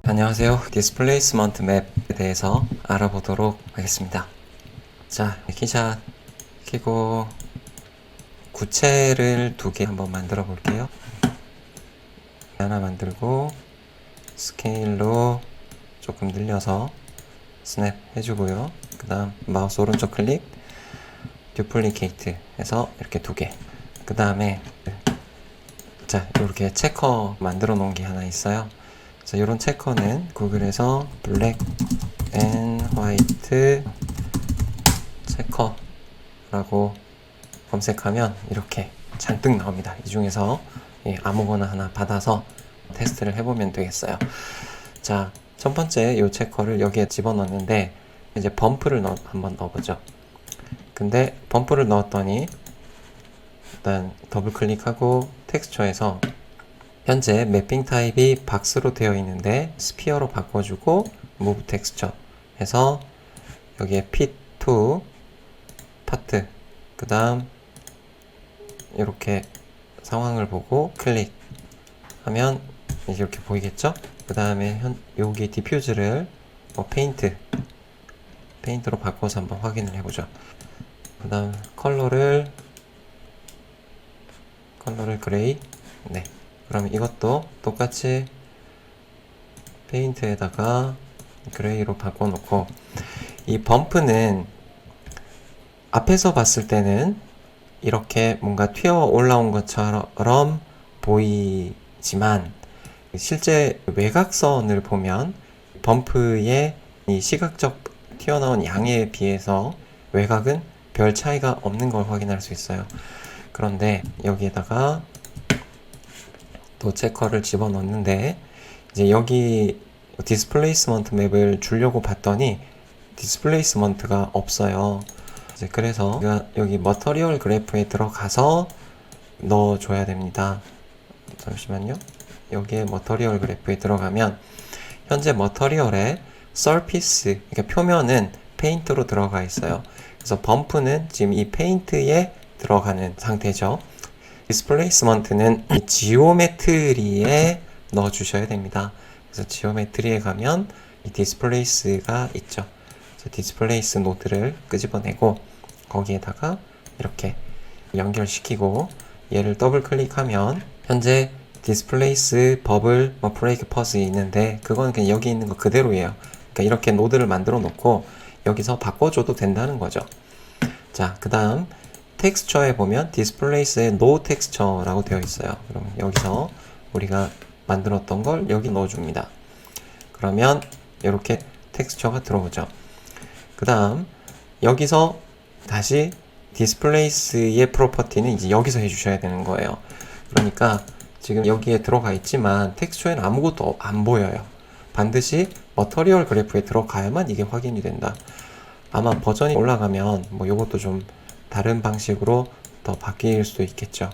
안녕하세요. 디스플레이스먼트 맵에 대해서 알아보도록 하겠습니다. 자, 키샷 키고 구체를 2개 한번 만들어 볼게요. 하나 만들고 스케일로 조금 늘려서 스냅 해주고요. 그 다음 마우스 오른쪽 클릭 듀플리케이트 해서 이렇게 2개. 그 다음에 자, 이렇게 체커 만들어 놓은 게 하나 있어요. 자, 이런 체커는 구글에서 블랙 앤 화이트 체커라고 검색하면 이렇게 잔뜩 나옵니다. 이 중에서 아무거나 하나 받아서 테스트를 해보면 되겠어요. 자, 첫 번째 이 체커를 여기에 집어넣는데 이제 범프를 한번 넣어보죠. 근데 범프를 넣었더니 일단 더블 클릭하고 텍스처에서 현재 매핑 타입이 박스로 되어 있는데 스피어로 바꿔주고 Move Texture 해서 여기에 Fit to 파트 그 다음 이렇게 상황을 보고 클릭하면 이제 이렇게 보이겠죠? 그 다음에 여기 디퓨즈를 페인트로 바꿔서 한번 확인을 해보죠. 그 다음 컬러를 그레이. 네. 그럼 이것도 똑같이 페인트에다가 그레이로 바꿔놓고, 이 범프는 앞에서 봤을 때는 이렇게 뭔가 튀어 올라온 것처럼 보이지만 실제 외곽선을 보면 범프의 이 시각적 튀어나온 양에 비해서 외곽은 별 차이가 없는 걸 확인할 수 있어요. 그런데 여기에다가 또 체커를 집어넣는데 이제 여기 디스플레이스먼트 맵을 주려고 봤더니 디스플레이스먼트가 없어요. 이제 그래서 여기 머터리얼 그래프에 들어가서 넣어줘야 됩니다. 잠시만요. 여기에 머터리얼 그래프에 들어가면 현재 머터리얼의 서피스, 그러니까 표면은 페인트로 들어가 있어요. 그래서 범프는 지금 이 페인트에 들어가는 상태죠. 디스플레이스먼트는 지오메트리에 넣어 주셔야 됩니다. 그래서 지오메트리에 가면 이 디스플레이스가 있죠. 그래서 디스플레이스 노드를 끄집어내고 거기에다가 이렇게 연결시키고 얘를 더블 클릭하면 현재 디스플레이스 버블 브레이크 퍼스 있는데 그건 그냥 여기 있는 거 그대로예요. 그러니까 이렇게 노드를 만들어 놓고 여기서 바꿔줘도 된다는 거죠. 자, 그 다음 텍스처에 보면 디스플레이스에 no texture라고 되어 있어요. 그럼 여기서 우리가 만들었던 걸 여기 넣어줍니다. 그러면 이렇게 텍스처가 들어오죠. 그 다음 여기서 다시 디스플레이스의 프로퍼티는 이제 여기서 해주셔야 되는 거예요. 그러니까 지금 여기에 들어가 있지만 텍스처에는 아무것도 안 보여요. 반드시 머터리얼 그래프에 들어가야만 이게 확인이 된다. 아마 버전이 올라가면 뭐 이것도 좀 다른 방식으로 더 바뀔 수도 있겠죠.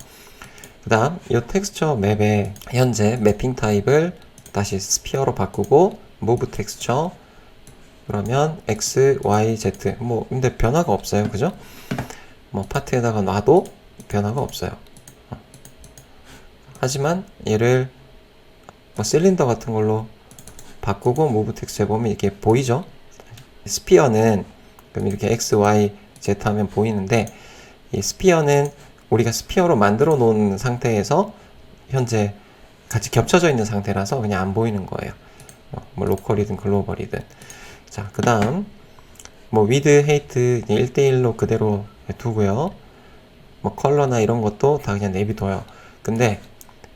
그 다음 이 텍스처 맵의 현재 매핑 타입을 다시 스피어로 바꾸고 Move Texture 그러면 X, Y, Z 뭐 근데 변화가 없어요. 그죠? 뭐 파트에다가 놔도 변화가 없어요. 하지만 얘를 뭐 실린더 같은 걸로 바꾸고 Move Texture 보면 이렇게 보이죠? 스피어는 그럼 이렇게 X, Y, Z 하면 보이는데 이 스피어는 우리가 스피어로 만들어 놓은 상태에서 현재 같이 겹쳐져 있는 상태라서 그냥 안 보이는 거예요. 뭐 로컬이든 글로벌이든. 자, 그 다음 뭐 위드, 헤이트 1대1로 그대로 두고요. 뭐 컬러나 이런 것도 다 그냥 내비둬요. 근데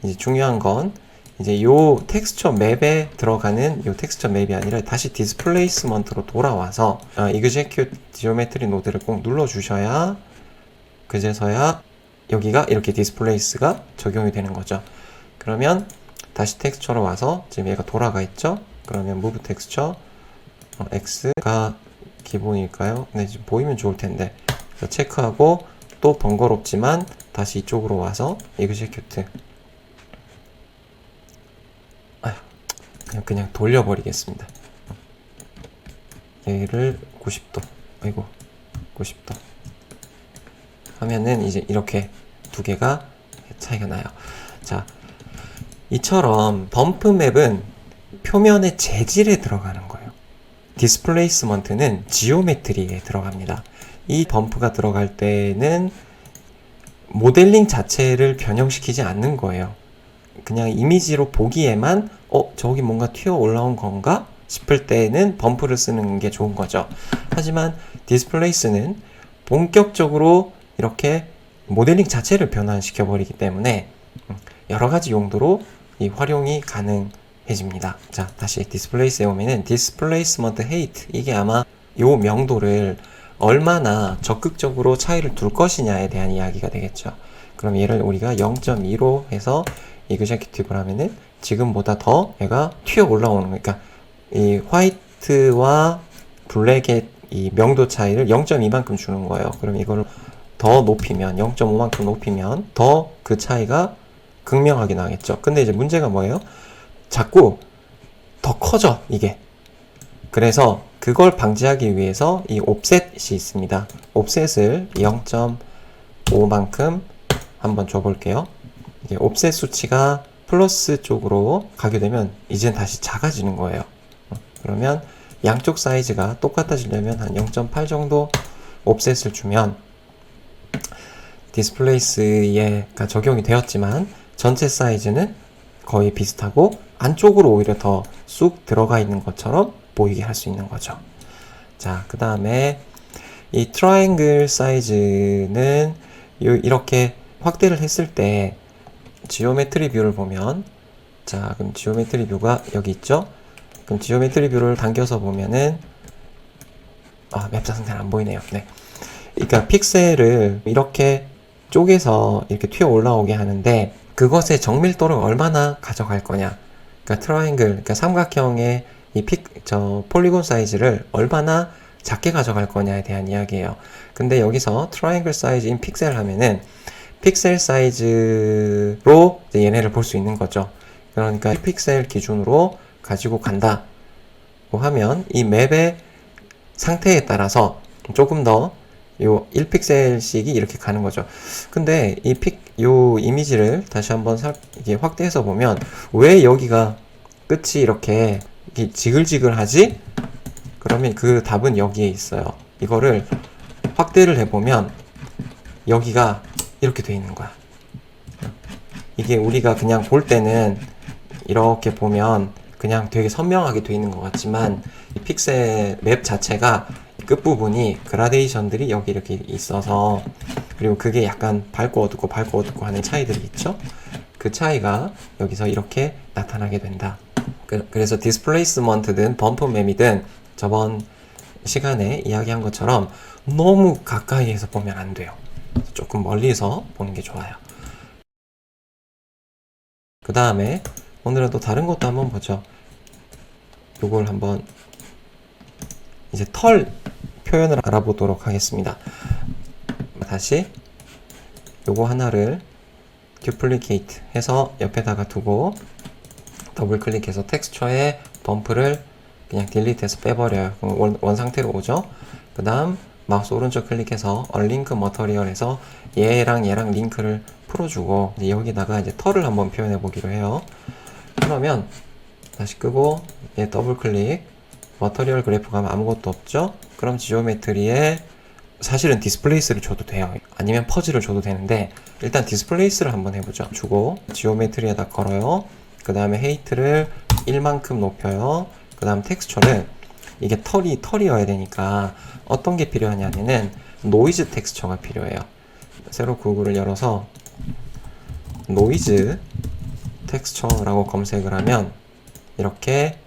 이제 중요한 건 이제 요 텍스처 맵에 들어가는 요 텍스처 맵이 아니라 다시 디스플레이스먼트로 돌아와서 Execute Geometry 노드를 꼭 눌러 주셔야 그제서야 여기가 이렇게 디스플레이스가 적용이 되는 거죠. 그러면 다시 텍스처로 와서 지금 얘가 돌아가 있죠. 그러면 Move Texture X가 기본일까요? 네, 지금 보이면 좋을 텐데 체크하고 또 번거롭지만 다시 이쪽으로 와서 Execute 그냥 돌려버리겠습니다. 얘를 90도, 아이고 90도 하면은 이제 이렇게 두 개가 차이가 나요. 자, 이처럼 범프 맵은 표면의 재질에 들어가는 거예요. 디스플레이스먼트는 지오메트리에 들어갑니다. 이 범프가 들어갈 때는 모델링 자체를 변형시키지 않는 거예요. 그냥 이미지로 보기에만 저기 뭔가 튀어 올라온 건가 싶을 때는 범프를 쓰는 게 좋은 거죠. 하지만 디스플레이스는 본격적으로 이렇게 모델링 자체를 변환시켜 버리기 때문에 여러 가지 용도로 이 활용이 가능해집니다. 자, 다시 디스플레이스에 오면은 디스플레이스먼트 헤이트, 이게 아마 요 명도를 얼마나 적극적으로 차이를 둘 것이냐에 대한 이야기가 되겠죠. 그럼 얘를 우리가 0.2로 해서 이그제큐티브를 하면은 지금보다 더 얘가 튀어 올라오는 거니까 이 화이트와 블랙의 이 명도 차이를 0.2만큼 주는 거예요. 그럼 이거를 더 높이면 0.5만큼 높이면 더 그 차이가 극명하게 나겠죠. 근데 이제 문제가 뭐예요? 자꾸 더 커져, 이게. 그래서 그걸 방지하기 위해서 이 옵셋이 있습니다. 옵셋을 0.5만큼 한번 줘볼게요. 이게 옵셋 수치가 플러스 쪽으로 가게 되면 이젠 다시 작아지는 거예요. 그러면 양쪽 사이즈가 똑같아지려면 한 0.8 정도 옵셋을 주면 디스플레이스가 적용이 되었지만 전체 사이즈는 거의 비슷하고 안쪽으로 오히려 더 쑥 들어가 있는 것처럼 보이게 할 수 있는 거죠. 자, 그 다음에 이 트라이앵글 사이즈는 이렇게 확대를 했을 때 지오메트리 뷰를 보면, 자, 그럼 지오메트리 뷰가 여기 있죠? 그럼 지오메트리 뷰를 당겨서 보면은 맵사 상태는 안 보이네요. 네. 그러니까 픽셀을 이렇게 쪼개서 이렇게 튀어 올라오게 하는데 그것의 정밀도를 얼마나 가져갈 거냐. 그러니까 트라이앵글, 그러니까 삼각형의 이 폴리곤 사이즈를 얼마나 작게 가져갈 거냐에 대한 이야기예요. 근데 여기서 트라이앵글 사이즈인 픽셀 하면은 픽셀 사이즈로 이제 얘네를 볼 수 있는 거죠. 그러니까 1픽셀 기준으로 가지고 간다고 하면 이 맵의 상태에 따라서 조금 더 요 1픽셀씩이 이렇게 가는 거죠. 근데 요 이미지를 다시 한번 이게 확대해서 보면 왜 여기가 끝이 이렇게 지글지글하지? 그러면 그 답은 여기에 있어요. 이거를 확대를 해보면 여기가 이렇게 돼 있는 거야. 이게 우리가 그냥 볼 때는 이렇게 보면 그냥 되게 선명하게 돼 있는 것 같지만 이 픽셀 맵 자체가 끝부분이 그라데이션들이 여기 이렇게 있어서, 그리고 그게 약간 밝고 어둡고 밝고 어둡고 하는 차이들이 있죠. 그 차이가 여기서 이렇게 나타나게 된다. 그래서 디스플레이스먼트든 범프 맵이든 저번 시간에 이야기한 것처럼 너무 가까이에서 보면 안 돼요. 조금 멀리서 보는 게 좋아요. 그 다음에 오늘은 또 다른 것도 한번 보죠. 요걸 한번 이제 털 표현을 알아보도록 하겠습니다. 다시 요거 하나를 듀플리케이트 해서 옆에다가 두고 더블 클릭해서 텍스처에 범프를 그냥 딜리트해서 빼버려요. 그럼 원 상태로 오죠. 그 다음 마우스 오른쪽 클릭해서 얼링크 머터리얼에서 얘랑 링크를 풀어주고 이제 여기다가 이제 털을 한번 표현해 보기로 해요. 그러면 다시 끄고 얘 더블 클릭, 머터리얼 그래프 가면 아무것도 없죠. 그럼 지오메트리에 사실은 디스플레이스를 줘도 돼요. 아니면 퍼즐을 줘도 되는데 일단 디스플레이스를 한번 해보죠. 주고 지오메트리에다 걸어요. 그 다음에 헤이트를 1만큼 높여요. 그 다음 텍스처를, 이게 털이어야 되니까 어떤 게 필요하냐면은 노이즈 텍스처가 필요해요. 세로 구글을 열어서 노이즈 텍스처라고 검색을 하면 이렇게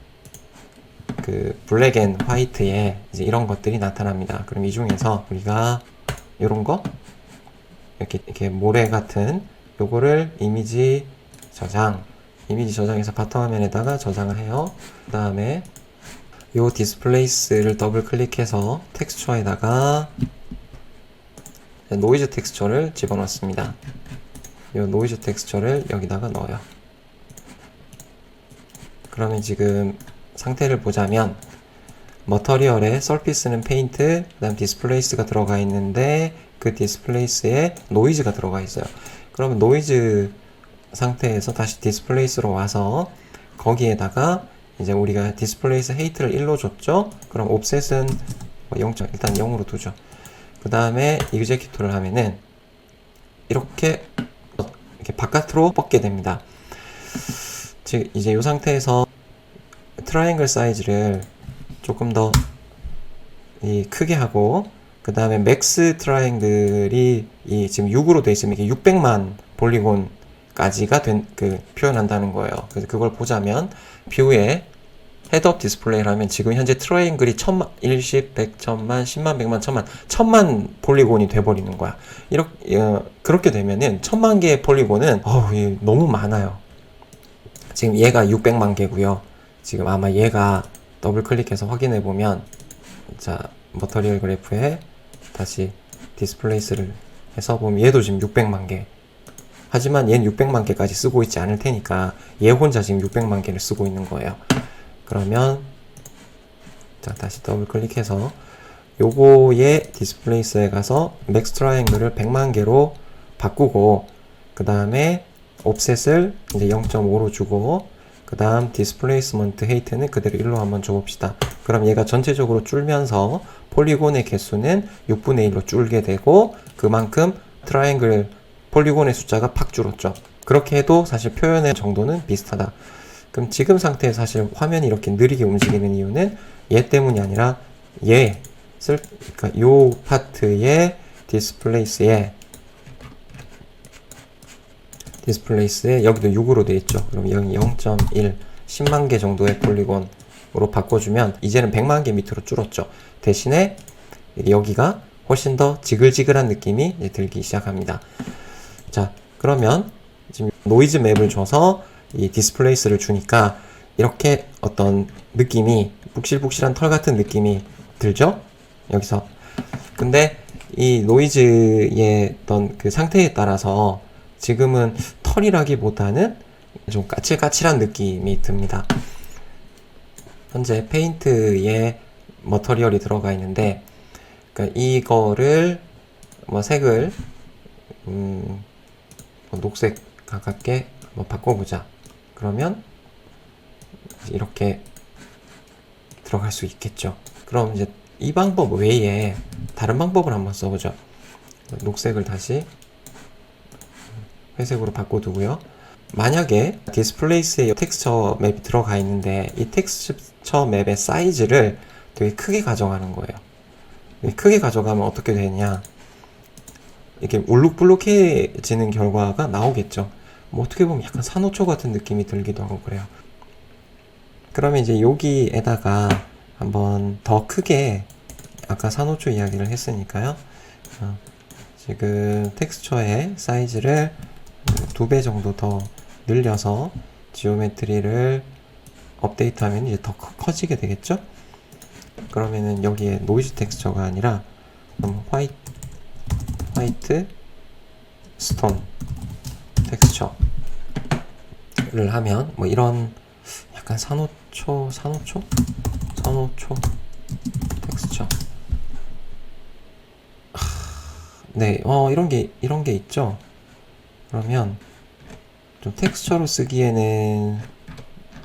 그 블랙 앤 화이트에 이제 이런 것들이 나타납니다. 그럼 이 중에서 우리가 이런 거 이렇게 모래 같은 요거를 이미지 저장해서 바탕화면에다가 저장을 해요. 그 다음에 요 디스플레이스를 더블 클릭해서 텍스처에다가 노이즈 텍스처를 집어넣습니다. 요 노이즈 텍스처를 여기다가 넣어요. 그러면 지금 상태를 보자면 머터리얼에 서피스는 페인트, 그 다음 디스플레이스가 들어가 있는데 그 디스플레이스에 노이즈가 들어가 있어요. 그러면 노이즈 상태에서 다시 디스플레이스로 와서 거기에다가 이제 우리가 디스플레이스 헤이트를 1로 줬죠. 그럼 옵셋은 0. 일단 0으로 두죠. 그 다음에 execute를 하면은 이렇게 바깥으로 뻗게 됩니다. 즉 이제 이 상태에서 트라이앵글 사이즈를 조금 더 크게 하고, 그 다음에 맥스 트라이앵글이 지금 6으로 돼 있으면 이게 600만 폴리곤까지가 표현한다는 거예요. 그래서 그걸 보자면 뷰에 헤드업 디스플레이를 하면 지금 현재 트라이앵글이 1000만, 10, 100, 1000만, 10만, 100만, 1000만 폴리곤이 돼버리는 거야. 그렇게 되면은 1000만 개의 폴리곤은 너무 많아요. 지금 얘가 600만 개고요. 지금 아마 얘가 더블 클릭해서 확인해 보면, 자, 머터리얼 그래프에 다시 디스플레이스를 해서 보면 얘도 지금 600만 개. 하지만 얘는 600만 개까지 쓰고 있지 않을 테니까 얘 혼자 지금 600만 개를 쓰고 있는 거예요. 그러면 자, 다시 더블 클릭해서 요거의 디스플레이스에 가서 맥스 트라이앵글을 100만 개로 바꾸고, 그 다음에 옵셋을 이제 0.5로 주고, 그 다음 디스플레이스먼트 헤이트는 그대로 1로 한번 줘봅시다. 그럼 얘가 전체적으로 줄면서 폴리곤의 개수는 6분의 1로 줄게 되고, 그만큼 트라이앵글 폴리곤의 숫자가 팍 줄었죠. 그렇게 해도 사실 표현의 정도는 비슷하다. 그럼 지금 상태에서 사실 화면이 이렇게 느리게 움직이는 이유는 얘 때문이 아니라 그러니까 요 파트의 디스플레이스에 여기도 6으로 되어 있죠. 그럼 여기 0.1 10만 개 정도의 폴리곤으로 바꿔주면 이제는 100만 개 밑으로 줄었죠. 대신에 여기가 훨씬 더 지글지글한 느낌이 들기 시작합니다. 자, 그러면 지금 노이즈 맵을 줘서 이 디스플레이스를 주니까 이렇게 어떤 느낌이, 북실북실한 털 같은 느낌이 들죠? 여기서. 근데 이 노이즈의 어떤 그 상태에 따라서 지금은 털이라기보다는 좀 까칠까칠한 느낌이 듭니다. 현재 페인트에 머터리얼이 들어가 있는데, 그러니까 이거를 색을 녹색 가깝게 한번 바꿔보자. 그러면 이렇게 들어갈 수 있겠죠. 그럼 이제 이 방법 외에 다른 방법을 한번 써보죠. 녹색을 다시 회색으로 바꿔두고요. 만약에 디스플레이스에 텍스처 맵이 들어가 있는데 이 텍스처 맵의 사이즈를 되게 크게 가져가는 거예요. 크게 가져가면 어떻게 되냐, 이렇게 울룩불룩해지는 결과가 나오겠죠. 뭐 어떻게 보면 약간 산호초 같은 느낌이 들기도 하고 그래요. 그러면 이제 여기에다가 한번 더 크게, 아까 산호초 이야기를 했으니까요. 지금 텍스처의 사이즈를 2배 정도 더 늘려서 지오메트리를 업데이트하면 이제 더 커지게 되겠죠? 그러면은 여기에 노이즈 텍스처가 아니라 화이트 스톤 텍스처를 하면 뭐 이런 약간 산호초 텍스처. 네, 이런 게 있죠. 그러면 좀 텍스처로 쓰기에는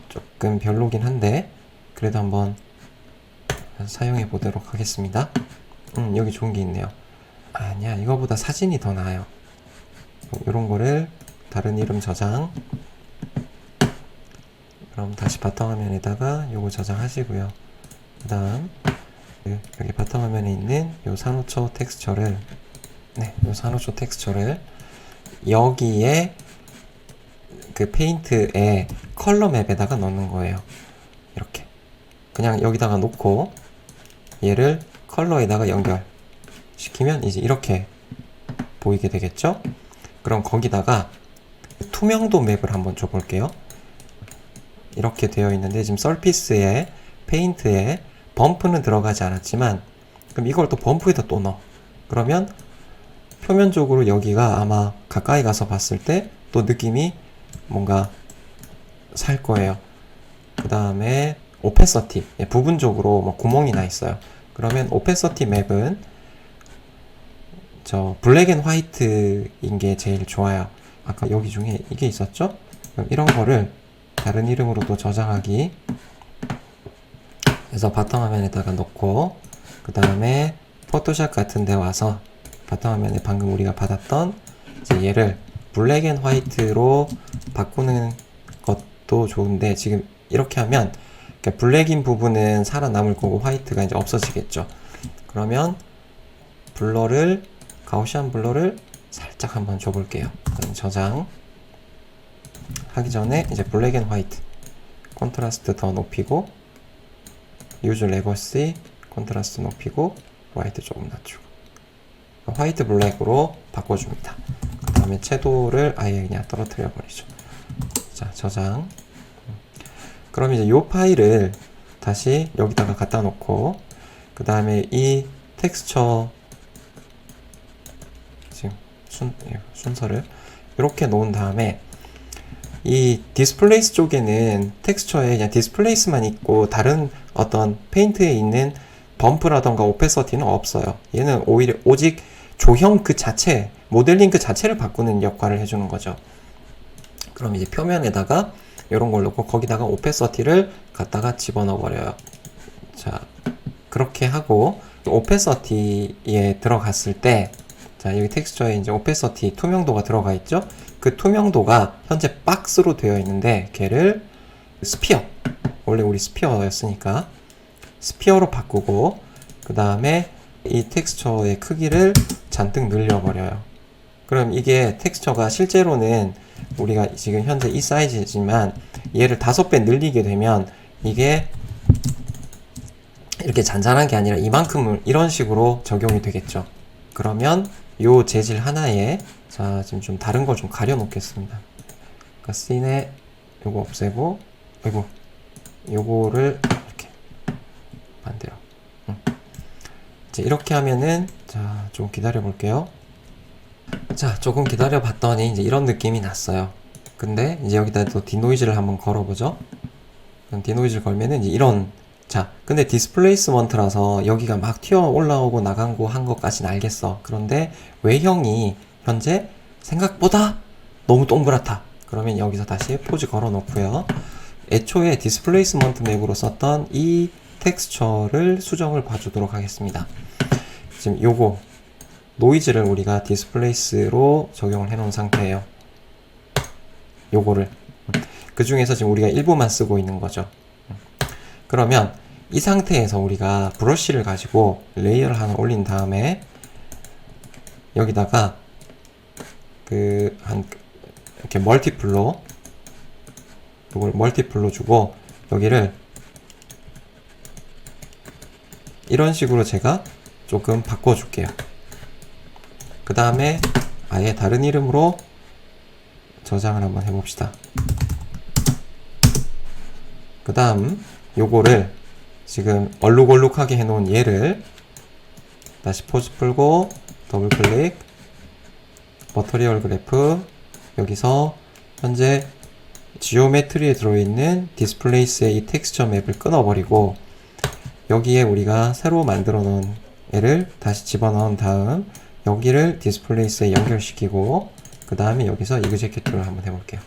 조금 별로긴 한데 그래도 한번 사용해 보도록 하겠습니다. 여기 좋은 게 있네요. 아니야, 이거보다 사진이 더 나아요. 이런 거를 다른 이름 저장. 그럼 다시 바탕화면에다가 요거 저장하시고요. 그 다음 여기 바탕화면에 있는 요 산호초 텍스처를, 요 산호초 텍스처를 여기에 그 페인트의 컬러 맵에다가 넣는 거예요. 이렇게 그냥 여기다가 놓고 얘를 컬러에다가 연결시키면 이제 이렇게 보이게 되겠죠? 그럼 거기다가 투명도 맵을 한번 줘볼게요. 이렇게 되어 있는데 지금 서피스에 페인트에 범프는 들어가지 않았지만, 그럼 이걸 또 범프에다 또 넣어. 그러면 표면적으로 여기가 아마 가까이 가서 봤을 때 또 느낌이 뭔가 살 거예요. 그 다음에 오페서티, 부분적으로 뭐 구멍이 나 있어요. 그러면 오페서티 맵은 저 블랙 앤 화이트인 게 제일 좋아요. 아까 여기 중에 이게 있었죠? 그럼 이런 거를 다른 이름으로 또 저장하기. 그래서 바탕화면에다가 놓고, 그 다음에 포토샵 같은 데 와서 바탕화면에 방금 우리가 받았던 이제 얘를 블랙 앤 화이트로 바꾸는 것도 좋은데, 지금 이렇게 하면 그러니까 블랙인 부분은 살아남을 거고 화이트가 이제 없어지겠죠. 그러면 블러를, 가우시안 블러를 살짝 한번 줘볼게요. 저장 하기 전에 이제 블랙 앤 화이트 콘트라스트 더 높이고, 유즈 레거시 콘트라스트 높이고, 화이트 조금 낮추고, 화이트 블랙으로 바꿔줍니다. 그 다음에 채도를 아예 그냥 떨어뜨려 버리죠. 자, 저장. 그럼 이제 이 파일을 다시 여기다가 갖다 놓고, 그 다음에 이 텍스처 지금 순서를 이렇게 놓은 다음에, 이 디스플레이스 쪽에는 텍스처에 그냥 디스플레이스만 있고 다른 어떤 페인트에 있는 범프라던가 오페서티는 없어요. 얘는 오직 조형 그 자체, 모델링 그 자체를 바꾸는 역할을 해주는 거죠. 그럼 이제 표면에다가 이런 걸 놓고 거기다가 오페서티를 갖다가 집어넣어 버려요. 자, 그렇게 하고 오페서티에 들어갔을 때, 자, 여기 텍스처에 이제 오페서티 투명도가 들어가 있죠? 그 투명도가 현재 박스로 되어 있는데, 걔를 스피어, 원래 우리 스피어였으니까 스피어로 바꾸고, 그 다음에 이 텍스처의 크기를 잔뜩 늘려버려요. 그럼 이게 텍스처가 실제로는 우리가 지금 현재 이 사이즈지만 얘를 5배 늘리게 되면 이게 이렇게 잔잔한 게 아니라 이만큼을 이런 식으로 적용이 되겠죠. 그러면 요 재질 하나에, 자, 지금 좀 다른 걸 좀 가려 놓겠습니다. 그러니까 씬에 요거 없애고, 아이고, 요거를 이렇게 반대로. 이제 이렇게 하면은, 자, 좀 기다려 볼게요. 자, 조금 기다려 봤더니 이제 이런 느낌이 났어요. 근데 이제 여기다 또 디노이즈를 한번 걸어보죠. 디노이즈를 걸면은 이제 이런, 자, 근데 디스플레이스먼트라서 여기가 막 튀어 올라오고 나가고 한 것까지는 알겠어. 그런데 외형이 현재 생각보다 너무 동그랗다. 그러면 여기서 다시 포즈 걸어 놓고요. 애초에 디스플레이스먼트 맵으로 썼던 이 텍스처를 수정을 봐주도록 하겠습니다. 지금 요거 노이즈를 우리가 디스플레이스로 적용을 해 놓은 상태예요. 요거를 그 중에서 지금 우리가 일부만 쓰고 있는 거죠. 그러면 이 상태에서 우리가 브러쉬를 가지고 레이어를 하나 올린 다음에 여기다가 이렇게 멀티플로, 이걸 멀티플로 주고 여기를 이런 식으로 제가 조금 바꿔줄게요. 그 다음에 아예 다른 이름으로 저장을 한번 해봅시다. 그 다음 요거를 지금 얼룩얼룩하게 해놓은 얘를 다시 포즈 풀고 더블 클릭, 머터리얼 그래프, 여기서 현재 지오메트리에 들어있는 디스플레이스의 이 텍스처 맵을 끊어버리고 여기에 우리가 새로 만들어 놓은 애를 다시 집어넣은 다음 여기를 디스플레이스에 연결시키고 그 다음에 여기서 이그제큐트를 한번 해볼게요.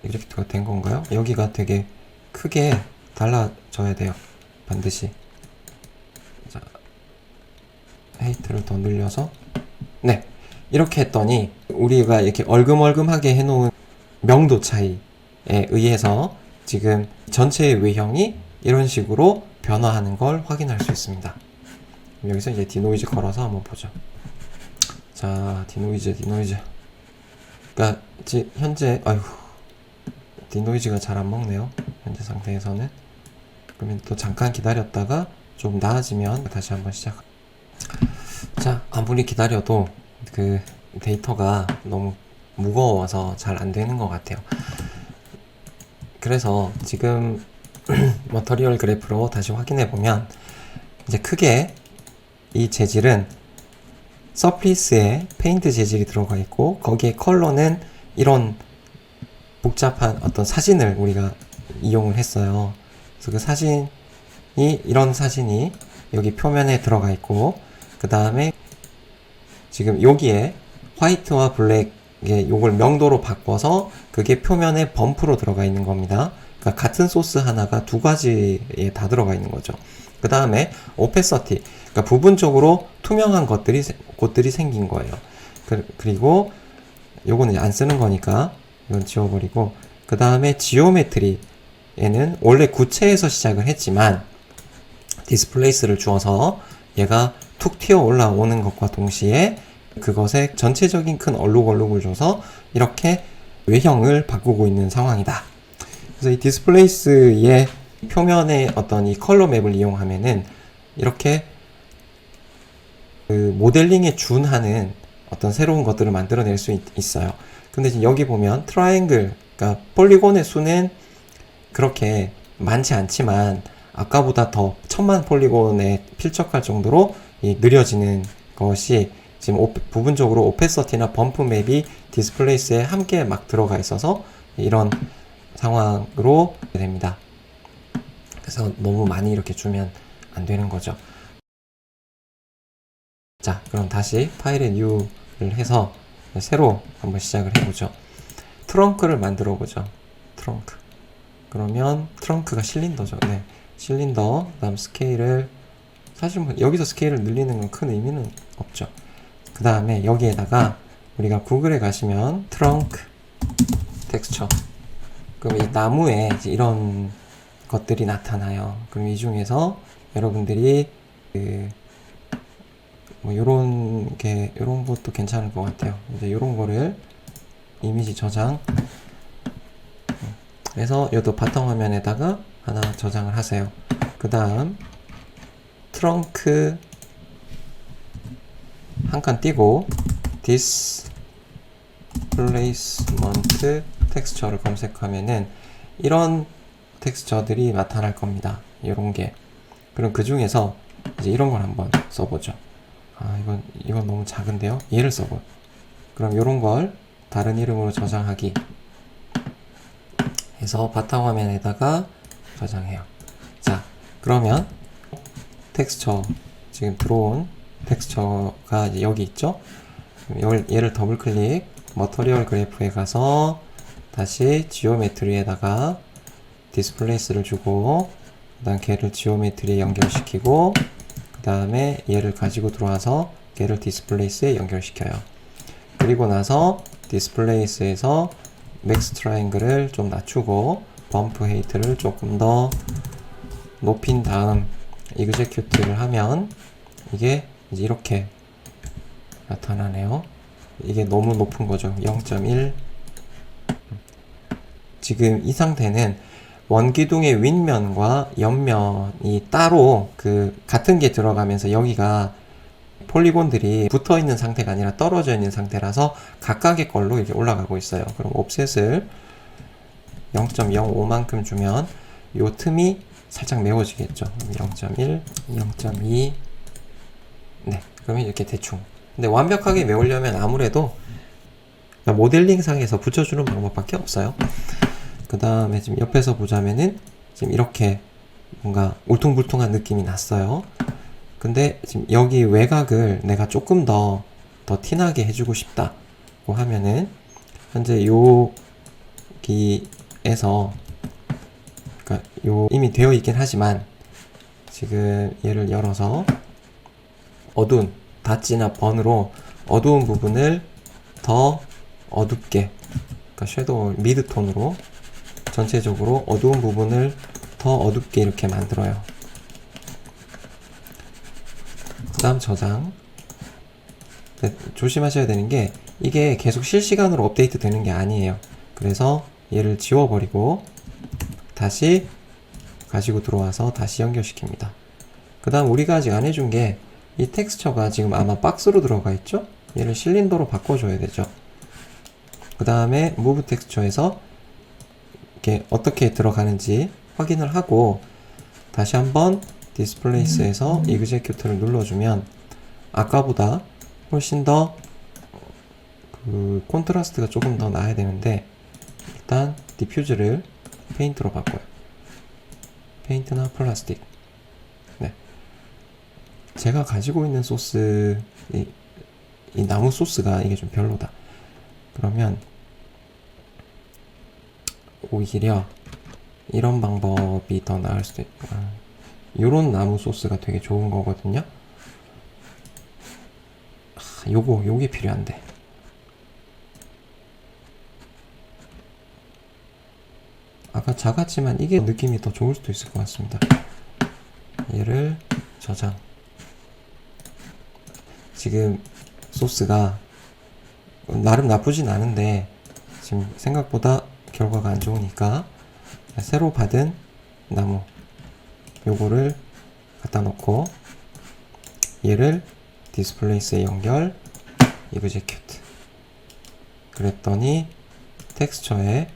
이그제큐트가 된 건가요? 여기가 되게 크게 달라져야 돼요. 반드시. 자, 헤이트를 더 늘려서, 네, 이렇게 했더니 우리가 이렇게 얼금얼금하게 해놓은 명도 차이에 의해서 지금 전체의 외형이 이런 식으로 변화하는 걸 확인할 수 있습니다. 여기서 이제 디노이즈 걸어서 한번 보죠. 자, 디노이즈. 그러니까 현재 디노이즈가 잘 안 먹네요. 현재 상태에서는. 그러면 또 잠깐 기다렸다가 좀 나아지면 다시 한번 시작. 자, 아무리 기다려도 그 데이터가 너무 무거워서 잘 안 되는 것 같아요. 그래서 지금 머터리얼 그래프로 다시 확인해 보면 이제 크게 이 재질은 서피스에 페인트 재질이 들어가 있고 거기에 컬러는 이런 복잡한 어떤 사진을 우리가 이용을 했어요. 그래서 그 사진이, 이런 사진이 여기 표면에 들어가 있고 그 다음에 지금 여기에 화이트와 블랙의 요걸 명도로 바꿔서 그게 표면에 범프로 들어가 있는 겁니다. 그러니까 같은 소스 하나가 두 가지에 다 들어가 있는 거죠. 그 다음에 오페서티, 그러니까 부분적으로 투명한 곳들이 생긴 거예요. 그리고 요거는 안 쓰는 거니까 이건 지워버리고, 그 다음에 지오메트리에는 원래 구체에서 시작을 했지만 디스플레이스를 주어서 얘가 툭 튀어 올라오는 것과 동시에 그것에 전체적인 큰 얼룩을 줘서 이렇게 외형을 바꾸고 있는 상황이다. 그래서 이 디스플레이스의 표면의 어떤 이 컬러 맵을 이용하면은 이렇게 그 모델링에 준하는 어떤 새로운 것들을 만들어낼 수 있어요. 근데 지금 여기 보면 트라이앵글, 그러니까 폴리곤의 수는 그렇게 많지 않지만 아까보다 더 1000만 폴리곤에 필적할 정도로 느려지는 것이 지금 부분적으로 오페서티나 범프 맵이 디스플레이스에 함께 막 들어가 있어서 이런 상황으로 됩니다. 그래서 너무 많이 이렇게 주면 안 되는 거죠. 자, 그럼 다시 파일에 뉴를 해서 새로 한번 시작을 해보죠. 트렁크를 만들어 보죠. 트렁크. 그러면 트렁크가 실린더죠. 네, 실린더. 그다음 스케일을, 사실 뭐 여기서 스케일을 늘리는 건 큰 의미는 없죠. 그 다음에 여기에다가 우리가 구글에 가시면 트렁크 텍스처, 그럼 이 나무에 이런 것들이 나타나요. 그럼 이 중에서 여러분들이 뭐 요런 것도 괜찮을 것 같아요. 이제 요런 거를 이미지 저장 해서 요도 바탕화면에다가 하나 저장을 하세요. 그 다음 트렁크 한 칸 띄고 displacement 텍스처를 검색하면은 이런 텍스처들이 나타날 겁니다. 이런 게. 그럼 그 중에서 이제 이런 걸 한번 써보죠. 아, 이건 너무 작은데요? 얘를 써보. 그럼 이런 걸 다른 이름으로 저장하기 해서 바탕화면에다가 저장해요. 자, 그러면 텍스처, 지금 들어온 텍스처가 이제 여기 있죠? 얘를 더블 클릭, 머터리얼 그래프에 가서 다시 지오메트리에다가 디스플레이스를 주고, 그 다음 걔를 지오메트리에 연결시키고, 그 다음에 얘를 가지고 들어와서 걔를 디스플레이스에 연결시켜요. 그리고 나서 디스플레이스에서 맥스 트라이앵글을 좀 낮추고 범프 헤이트를 조금 더 높인 다음 이그제큐트를 하면 이게 이제 이렇게 나타나네요. 이게 너무 높은 거죠. 0.1. 지금 이 상태는 원기둥의 윗면과 옆면이 따로 같은 게 들어가면서 여기가 폴리곤들이 붙어 있는 상태가 아니라 떨어져 있는 상태라서 각각의 걸로 이렇게 올라가고 있어요. 그럼 옵셋을 0.05만큼 주면 요 틈이 살짝 메워지겠죠. 0.1, 0.2. 네, 그러면 이렇게 대충. 근데 완벽하게 메우려면 아무래도 모델링 상에서 붙여주는 방법밖에 없어요. 그 다음에 지금 옆에서 보자면은 지금 이렇게 뭔가 울퉁불퉁한 느낌이 났어요. 근데 지금 여기 외곽을 내가 조금 더 티나게 해주고 싶다고 하면은 현재 여기에서, 그러니까 이미 되어 있긴 하지만 지금 얘를 열어서 어두운 닷지나 번으로 어두운 부분을 더 어둡게, 그러니까 섀도우 미드톤으로 전체적으로 어두운 부분을 더 어둡게 이렇게 만들어요. 그 다음 저장. 조심하셔야 되는 게 이게 계속 실시간으로 업데이트 되는 게 아니에요. 그래서 얘를 지워버리고 다시 가지고 들어와서 다시 연결시킵니다. 그 다음 우리가 아직 안 해준 게 이 텍스처가 지금 아마 박스로 들어가 있죠? 얘를 실린더로 바꿔줘야 되죠. 그 다음에 무브 텍스처에서 이렇게 어떻게 들어가는지 확인을 하고 다시 한번 디스플레이스에서 이그제큐트를 눌러주면 아까보다 훨씬 더 콘트라스트가 조금 더 나야 되는데 일단 디퓨즈를 페인트로 바꿔요. 페인트나 플라스틱. 네. 제가 가지고 있는 소스 이 나무 소스가 이게 좀 별로다. 그러면 오히려 이런 방법이 더 나을 수도 있구나. 요런 나무 소스가 되게 좋은 거거든요. 요게 필요한데. 아까 작았지만 이게 느낌이 더 좋을 수도 있을 것 같습니다. 얘를 저장. 지금 소스가 나름 나쁘진 않은데 지금 생각보다 결과가 안 좋으니까 새로 받은 나무 요거를 갖다 놓고 얘를 디스플레이스에 연결 execute. 그랬더니 텍스처에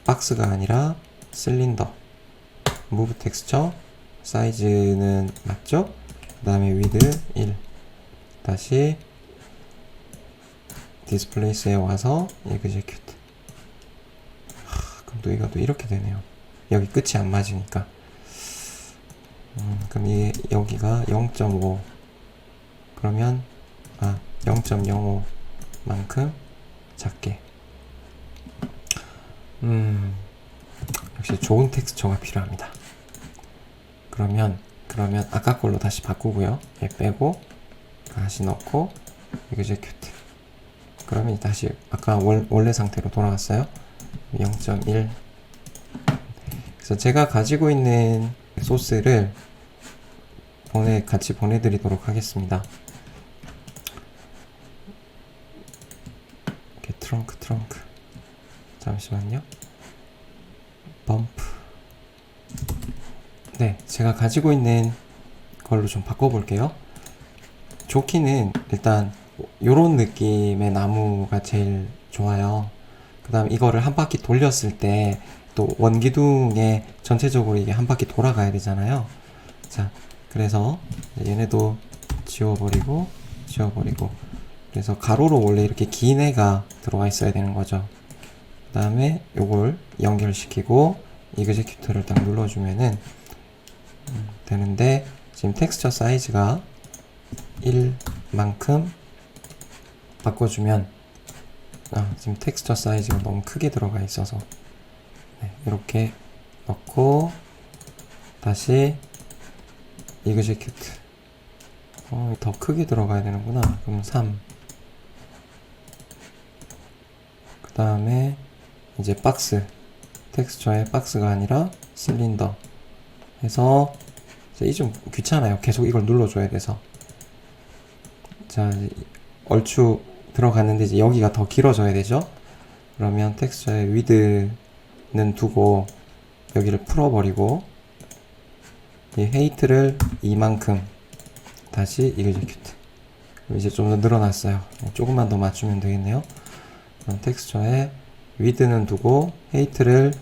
박스가 아니라 실린더. move 텍스처 사이즈는 맞죠? 그 다음에 width 1. 다시 디스플레이스에 와서 execute. 그럼 또 이것도 이렇게 되네요. 여기 끝이 안 맞으니까. 그럼 여기가 0.5 그러면 0.05만큼 작게. 역시 좋은 텍스처가 필요합니다. 그러면 아까 걸로 다시 바꾸고요. 얘 빼고 다시 넣고 execute. 그러면 다시 아까 원래 상태로 돌아왔어요. 0.1. 그래서 제가 가지고 있는 소스를 같이 보내드리도록 하겠습니다. 이렇게 트렁크. 잠시만요. 범프. 네, 제가 가지고 있는 걸로 좀 바꿔볼게요. 좋기는 일단 요런 느낌의 나무가 제일 좋아요. 그 다음 이거를 한 바퀴 돌렸을 때 또 원기둥에 전체적으로 이게 한 바퀴 돌아가야 되잖아요. 자, 그래서 얘네도 지워버리고 그래서 가로로 원래 이렇게 긴 애가 들어와 있어야 되는 거죠. 그 다음에 요걸 연결시키고 execute를 딱 눌러주면은 되는데 지금 텍스처 사이즈가 1만큼 바꿔주면 지금 텍스처 사이즈가 너무 크게 들어가 있어서 이렇게 넣고 다시 execute. 더 크게 들어가야 되는구나. 그럼 3. 그 다음에 이제 박스. 텍스처에 박스가 아니라 실린더 해서 이 좀 귀찮아요. 계속 이걸 눌러줘야 돼서. 자, 얼추 들어갔는데 이제 여기가 더 길어져야 되죠. 그러면 텍스처에 width는 두고 여기를 풀어버리고 이 height를 이만큼 다시 execute. 이제 좀 더 늘어났어요. 조금만 더 맞추면 되겠네요. 그럼 텍스처에 width는 두고 height를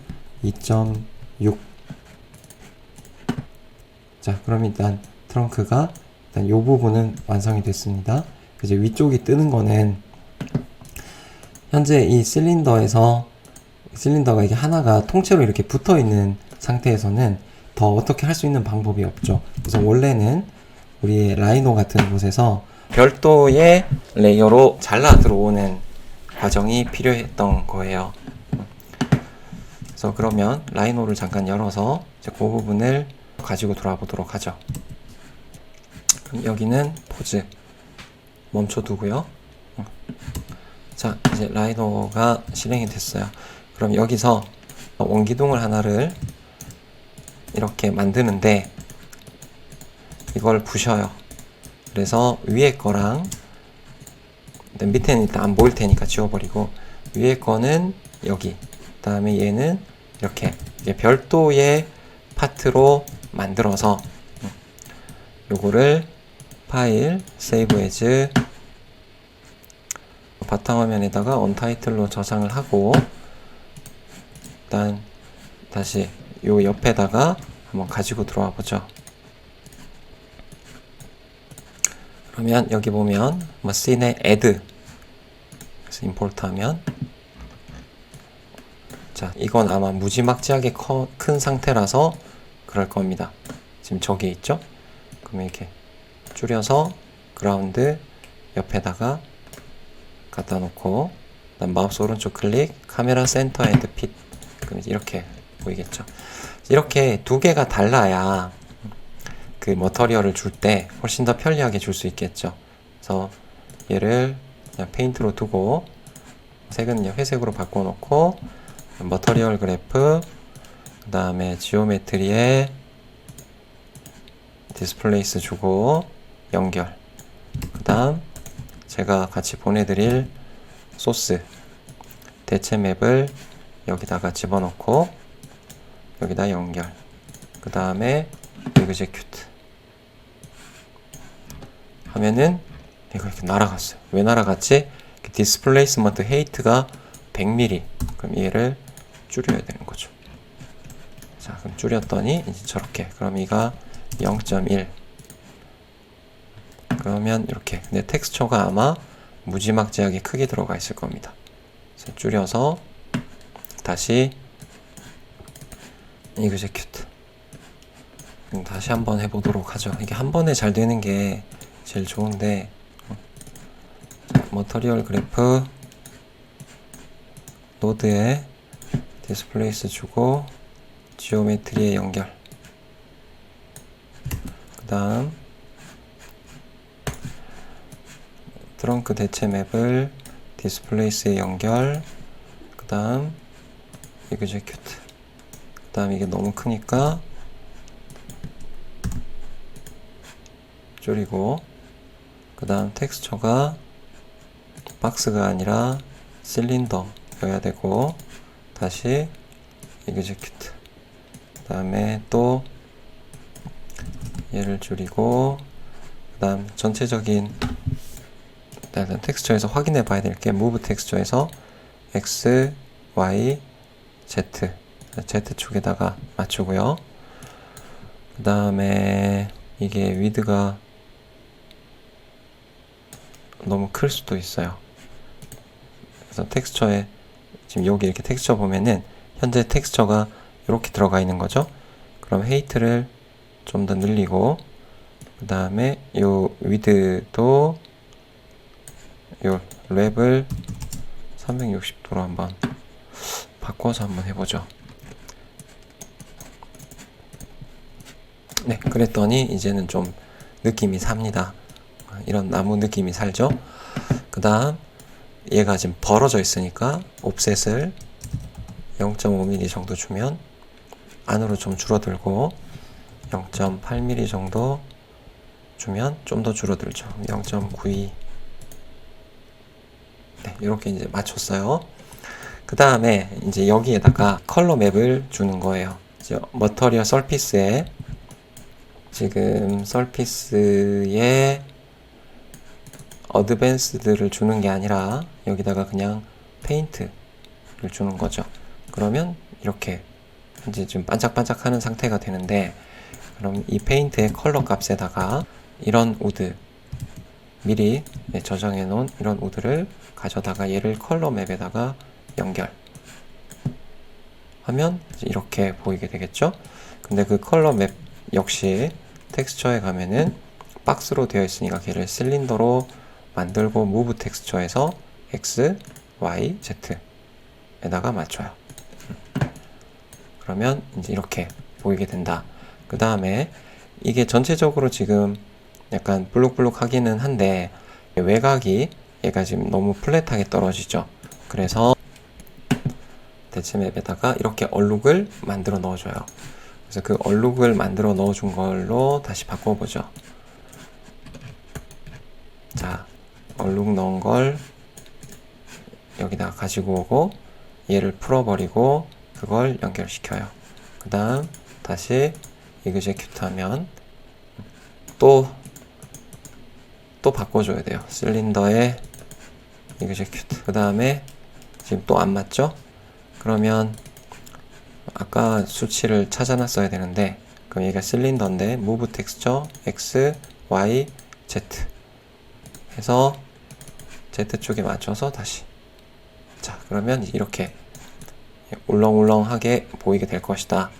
2.6. 자, 그럼 일단 트렁크가 일단 요 부분은 완성이 됐습니다. 이제 위쪽이 뜨는 거는 현재 이 실린더가 이게 하나가 통째로 이렇게 붙어 있는 상태에서는 더 어떻게 할 수 있는 방법이 없죠. 그래서 원래는 우리 라이노 같은 곳에서 별도의 레이어로 잘라 들어오는 과정이 필요했던 거예요. 그래서 그러면 라이노를 잠깐 열어서 이제 그 부분을 가지고 돌아와 보도록 하죠. 그럼 여기는 포즈 멈춰두고요. 자, 이제 라이노가 실행이 됐어요. 그럼 여기서 원기둥을 하나를 이렇게 만드는데 이걸 부셔요. 그래서 위에 거랑 밑에는 일단 안 보일 테니까 지워버리고 위에 거는 여기, 그 다음에 얘는 이렇게 이제 별도의 파트로 만들어서 요거를 파일 save as 바탕화면에다가 언타이틀로 저장을 하고 일단 다시 요 옆에다가 한번 가지고 들어와 보죠. 그러면 여기 보면 씬에 add 그래서 임포트 하면 자, 이건 아마 무지막지하게 큰 상태라서 그럴 겁니다. 지금 저기 있죠? 그러면 이렇게 줄여서 그라운드 옆에다가 갖다 놓고, 그다음 마우스 오른쪽 클릭, 카메라 센터 앤드 핏. 그럼 이렇게 보이겠죠. 이렇게 두 개가 달라야 그 머터리얼을 줄 때 훨씬 더 편리하게 줄 수 있겠죠. 그래서 얘를 그냥 페인트로 두고, 색은 회색으로 바꿔놓고, 머터리얼 그래프, 그 다음에 지오메트리에 디스플레이스 주고 연결, 그 다음 제가 같이 보내드릴 소스 대체 맵을 여기다가 집어넣고 여기다 연결, 그 다음에 execute 하면은 이거 이렇게 날아갔어요. 왜 날아갔지? 디스플레이스먼트 헤이트가 100mm. 그럼 얘를 줄여야 되는 거죠. 자, 그럼 줄였더니 이제 저렇게. 그럼 이가 0.1. 그러면 이렇게. 근데 텍스처가 아마 무지막지하게 크게 들어가 있을 겁니다. 그래서 줄여서 다시 execute. 다시 한번 해보도록 하죠. 이게 한 번에 잘 되는 게 제일 좋은데, 머터리얼 그래프 노드에 디스플레이스 주고 지오메트리에 연결, 그 다음 트렁크 대체 맵을 디스플레이스에 연결, 그 다음 execute, 그 다음 이게 너무 크니까 줄이고, 그 다음 텍스처가 박스가 아니라 실린더여야 되고, 다시 execute, 그 다음에 또 얘를 줄이고, 그 다음 전체적인 일단 텍스처에서 확인해 봐야 될 게 move 텍스처에서 x, y, z, z축에다가 맞추고요. 그 다음에 이게 width가 너무 클 수도 있어요. 그래서 텍스처에 지금 여기 이렇게 텍스처 보면은 현재 텍스처가 이렇게 들어가 있는 거죠. 그럼 헤이트를 좀 더 늘리고, 그 다음에 요 위드도 요 랩을 360도로 한번 바꿔서 한번 해보죠. 네, 그랬더니 이제는 좀 느낌이 삽니다. 이런 나무 느낌이 살죠. 그 다음 얘가 지금 벌어져 있으니까 옵셋을 0.5mm 정도 주면 안으로 좀 줄어들고, 0.8mm 정도 주면 좀 더 줄어들죠. 0.92. 네, 이렇게 이제 맞췄어요. 그 다음에 이제 여기에다가 컬러 맵을 주는 거예요. 이제 머터리얼 서피스에 지금 서피스에 어드밴스드를 주는 게 아니라 여기다가 그냥 페인트를 주는 거죠. 그러면 이렇게 이제 좀 반짝반짝 하는 상태가 되는데, 그럼 이 페인트의 컬러 값에다가 이런 우드, 미리 저장해 놓은 이런 우드를 가져다가 얘를 컬러 맵에다가 연결 하면 이렇게 보이게 되겠죠. 근데 그 컬러 맵 역시 텍스처에 가면은 박스로 되어 있으니까 걔를 실린더로 만들고 무브 텍스처에서 X, Y, Z에다가 맞춰요. 그러면 이제 이렇게 보이게 된다. 그 다음에 이게 전체적으로 지금 약간 블룩블룩 하기는 한데 외곽이 얘가 지금 너무 플랫하게 떨어지죠. 그래서 대체 맵에다가 이렇게 얼룩을 만들어 넣어줘요. 그래서 그 얼룩을 만들어 넣어준 걸로 다시 바꿔보죠. 자, 얼룩 넣은 걸 여기다가 가지고 오고 얘를 풀어버리고 그걸 연결시켜요. 그 다음 다시 execute 하면 또 바꿔줘야 돼요. 실린더에 execute. 그 다음에 지금 또 안 맞죠? 그러면 아까 수치를 찾아놨어야 되는데, 그럼 얘가 실린더인데 move texture x, y, z 해서 Z쪽에 맞춰서 다시. 자, 그러면 이렇게 울렁울렁하게 보이게 될 것이다.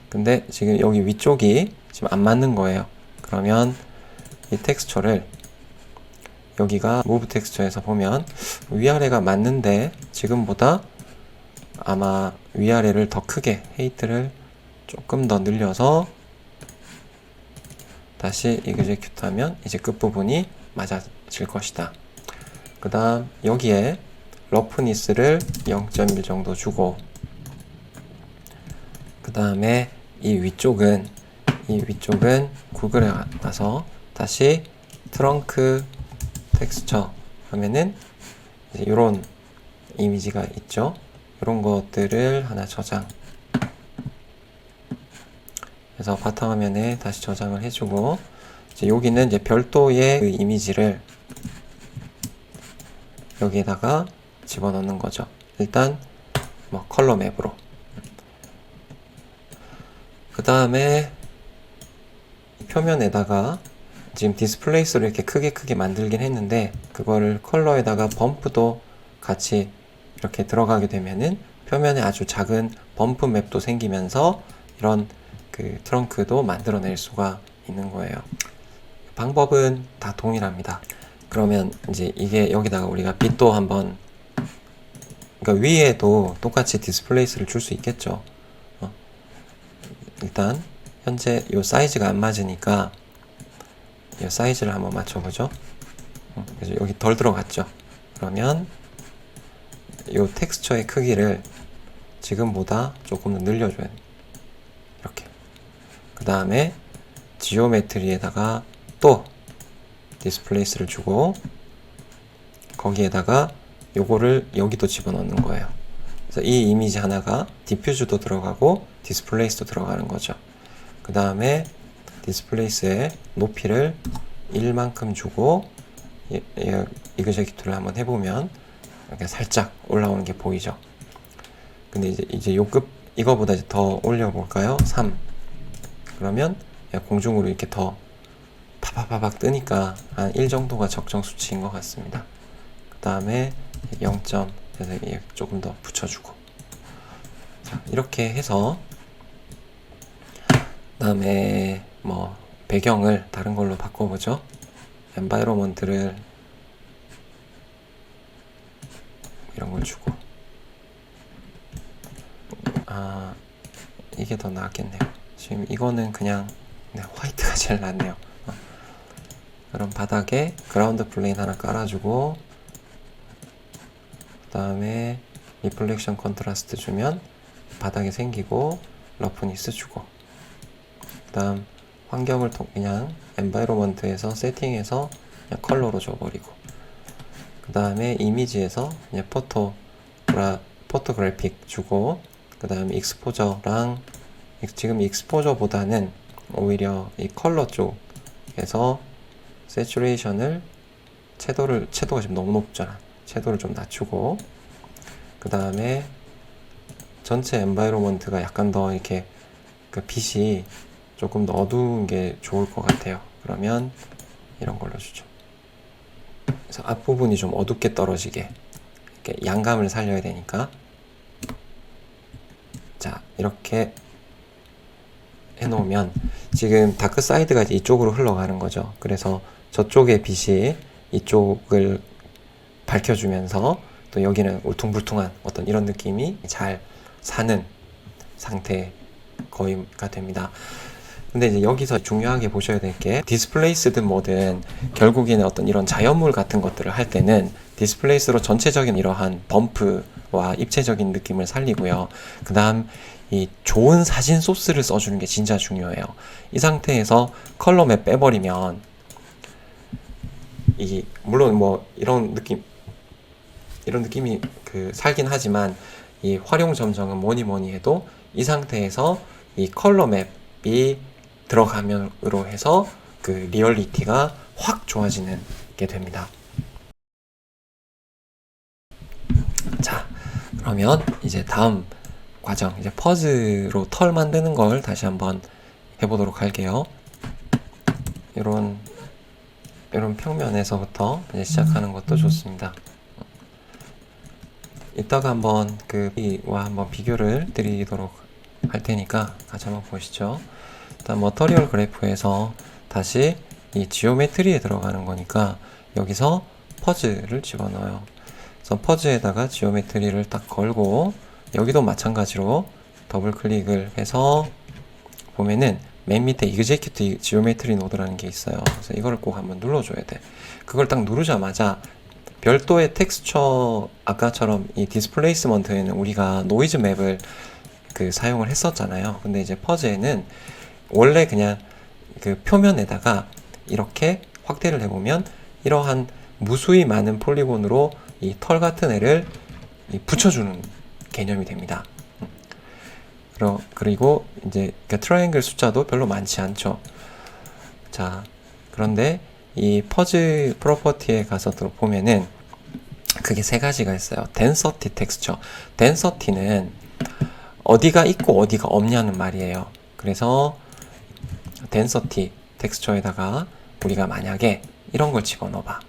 근데 지금 여기 위쪽이 지금 안 맞는 거예요. 그러면 이 텍스처를 여기가 무브 텍스처에서 보면 위아래가 맞는데 지금보다 아마 위아래를 더 크게 헤이트를 조금 더 늘려서 다시 이그제큐트 하면 이제 끝부분이 맞아질 것이다. 그 다음 여기에 러프니스를 0.1 정도 주고, 그 다음에 이 위쪽은 구글에 가서 다시 트렁크 텍스처 하면은 이제 이런 이미지가 있죠. 이런 것들을 하나 저장, 그래서 바탕화면에 다시 저장을 해주고, 이제 여기는 이제 별도의 그 이미지를 여기에다가 집어넣는 거죠. 일단 뭐 컬러 맵으로. 그 다음에 표면에다가 지금 디스플레이스로 이렇게 크게 만들긴 했는데, 그거를 컬러에다가 범프도 같이 이렇게 들어가게 되면은 표면에 아주 작은 범프 맵도 생기면서 이런 그 트렁크도 만들어낼 수가 있는 거예요. 방법은 다 동일합니다. 그러면 이제 이게 여기다가 우리가 빛도 한번, 그러니까 위에도 똑같이 디스플레이스를 줄 수 있겠죠. 일단 현재 이 사이즈가 안 맞으니까 이 사이즈를 한번 맞춰보죠. 그래서 여기 덜 들어갔죠. 그러면 이 텍스처의 크기를 지금보다 조금 더 늘려줘야 돼요. 이렇게. 그 다음에 지오메트리에다가 또 디스플레이스를 주고, 거기에다가 요거를 여기도 집어넣는 거예요. 그래서 이 이미지 하나가 디퓨즈도 들어가고 디스플레이스도 들어가는 거죠. 그 다음에 디스플레이스의 높이를 1만큼 주고, 이그제큐트를 한번 해보면 이렇게 살짝 올라오는 게 보이죠. 근데 이제 이거보다 이제 더 올려볼까요? 3. 그러면 공중으로 이렇게 더 파박파박 뜨니까 한 1 정도가 적정 수치인 것 같습니다. 그 다음에 0점, 그래서 조금 더 붙여주고. 자, 이렇게 해서, 그 다음에 뭐 배경을 다른 걸로 바꿔보죠. 엔바이러먼트를 이런 걸 주고, 이게 더 낫겠네요. 지금 이거는 그냥 화이트가 제일 낫네요. 그럼 바닥에 그라운드 플레인 하나 깔아주고, 그 다음에 리플렉션 컨트라스트 주면 바닥에 생기고, 러프니스 주고, 그 다음 환경을 그냥 엔바이러먼트에서 세팅해서 그냥 컬러로 줘버리고, 그 다음에 이미지에서 그냥 포토그래픽 주고, 그 다음에 익스포저랑, 지금 익스포저보다는 오히려 이 컬러 쪽에서 세츄레이션을 채도가 지금 너무 높잖아. 채도를 좀 낮추고, 그 다음에 전체 엔바이러먼트가 약간 더 이렇게 그 빛이 조금 더 어두운 게 좋을 것 같아요. 그러면 이런 걸로 주죠. 그래서 앞부분이 좀 어둡게 떨어지게, 이렇게 양감을 살려야 되니까. 자, 이렇게 해놓으면 지금 다크 사이드가 이쪽으로 흘러가는 거죠. 그래서 저쪽의 빛이 이쪽을 밝혀주면서 또 여기는 울퉁불퉁한 어떤 이런 느낌이 잘 사는 상태 거의가 됩니다. 근데 이제 여기서 중요하게 보셔야 될 게, 디스플레이스든 뭐든 결국에는 어떤 이런 자연물 같은 것들을 할 때는 디스플레이스로 전체적인 이러한 범프와 입체적인 느낌을 살리고요. 그 다음 이 좋은 사진 소스를 써주는 게 진짜 중요해요. 이 상태에서 컬러 맵 빼버리면 물론 뭐 이런 느낌이 그 살긴 하지만, 이 활용 점정은 뭐니 해도 이 상태에서 이 컬러 맵이 들어가면으로 해서 그 리얼리티가 확 좋아지는 게 됩니다. 자, 그러면 이제 다음 과정, 이제 퍼즈로 털 만드는 걸 다시 한번 해보도록 할게요. 이런 평면에서부터 이제 시작하는 것도 좋습니다. 이따가 한번 이와 한번 비교를 드리도록 할 테니까 같이 한번 보시죠. 일단 머터리얼 그래프에서 다시 이 지오메트리에 들어가는 거니까 여기서 퍼즈를 집어넣어요. 그래서 퍼즈에다가 지오메트리를 딱 걸고 여기도 마찬가지로 더블 클릭을 해서 보면은 맨 밑에 Execute Geometry 노드라는 게 있어요. 그래서 이거를 꼭 한번 눌러줘야 돼. 그걸 딱 누르자마자 별도의 텍스처, 아까처럼 이 디스플레이스먼트에는 우리가 노이즈 맵을 사용을 했었잖아요. 근데 이제 퍼즈에는 원래 그냥 그 표면에다가 이렇게 확대를 해보면 이러한 무수히 많은 폴리곤으로 이 털 같은 애를 붙여주는 개념이 됩니다. 그리고 이제 트라이앵글 숫자도 별로 많지 않죠. 자, 그런데 이 퍼즈 프로퍼티에 가서 보면은 그게 세 가지가 있어요. density 텍스처. density는 어디가 있고 어디가 없냐는 말이에요. 그래서 density 텍스처에다가 우리가 만약에 이런 걸 집어넣어봐.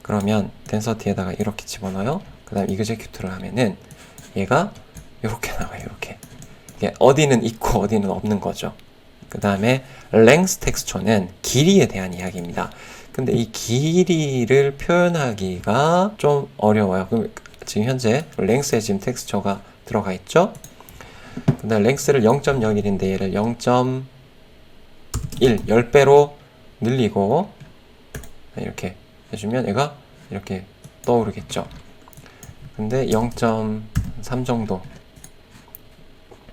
그러면 density에다가 이렇게 집어넣어요. 그 다음 execute를 하면은 얘가 이렇게 나와요. 이렇게. 어디는 있고 어디는 없는 거죠. 그 다음에 length 텍스처는 길이에 대한 이야기입니다. 근데 이 길이를 표현하기가 좀 어려워요. 그럼 지금 현재 length에 지금 텍스처가 들어가 있죠. 근데 length를 0.01인데 얘를 0.1, 10배로 늘리고 이렇게 해주면 얘가 이렇게 떠오르겠죠. 근데 0.3 정도,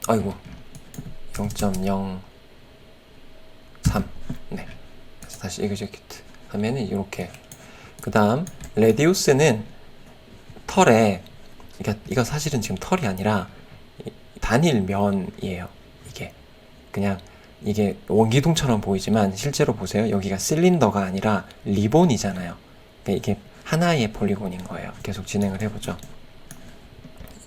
아이고 0.03, 네. 그래서 다시 execute 하면은 이렇게. 그 다음 reduce는 털에, 그러니까 이거 사실은 지금 털이 아니라 단일면이에요. 이게 그냥 이게 원기둥처럼 보이지만 실제로 보세요. 여기가 실린더가 아니라 리본이잖아요. 그러니까 이게 하나의 폴리곤인 거예요. 계속 진행을 해보죠.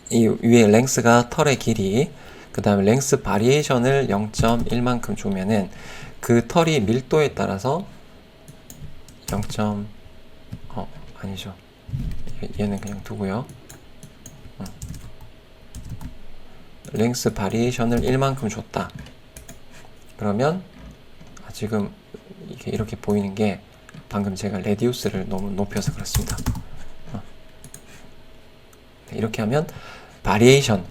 이 위에 랭스가 털의 길이, 그 다음에 랭스 바리에이션을 0.1만큼 주면은 그 털이 밀도에 따라서 0. 아니죠. 얘는 그냥 두고요. 랭스 바리에이션을 1만큼 줬다. 그러면 지금 이게 이렇게 보이는 게 방금 제가 레디우스를 너무 높여서 그렇습니다. 이렇게 하면 바리에이션,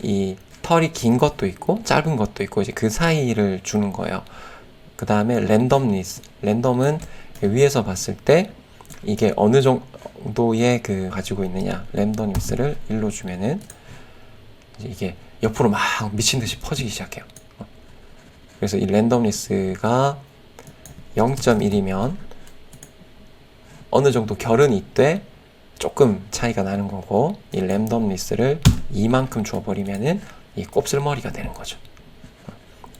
이 털이 긴 것도 있고 짧은 것도 있고 이제 그 사이를 주는 거예요. 그 다음에 랜덤니스. 랜덤은 위에서 봤을 때 이게 어느 정도의 가지고 있느냐. 랜덤니스를 1로 주면은 이제 이게 옆으로 막 미친 듯이 퍼지기 시작해요. 그래서 이 랜덤니스가 0.1이면 어느 정도 결은 있되 조금 차이가 나는 거고, 이 랜덤니스를 2만큼 줘버리면은 이 곱슬머리가 되는 거죠.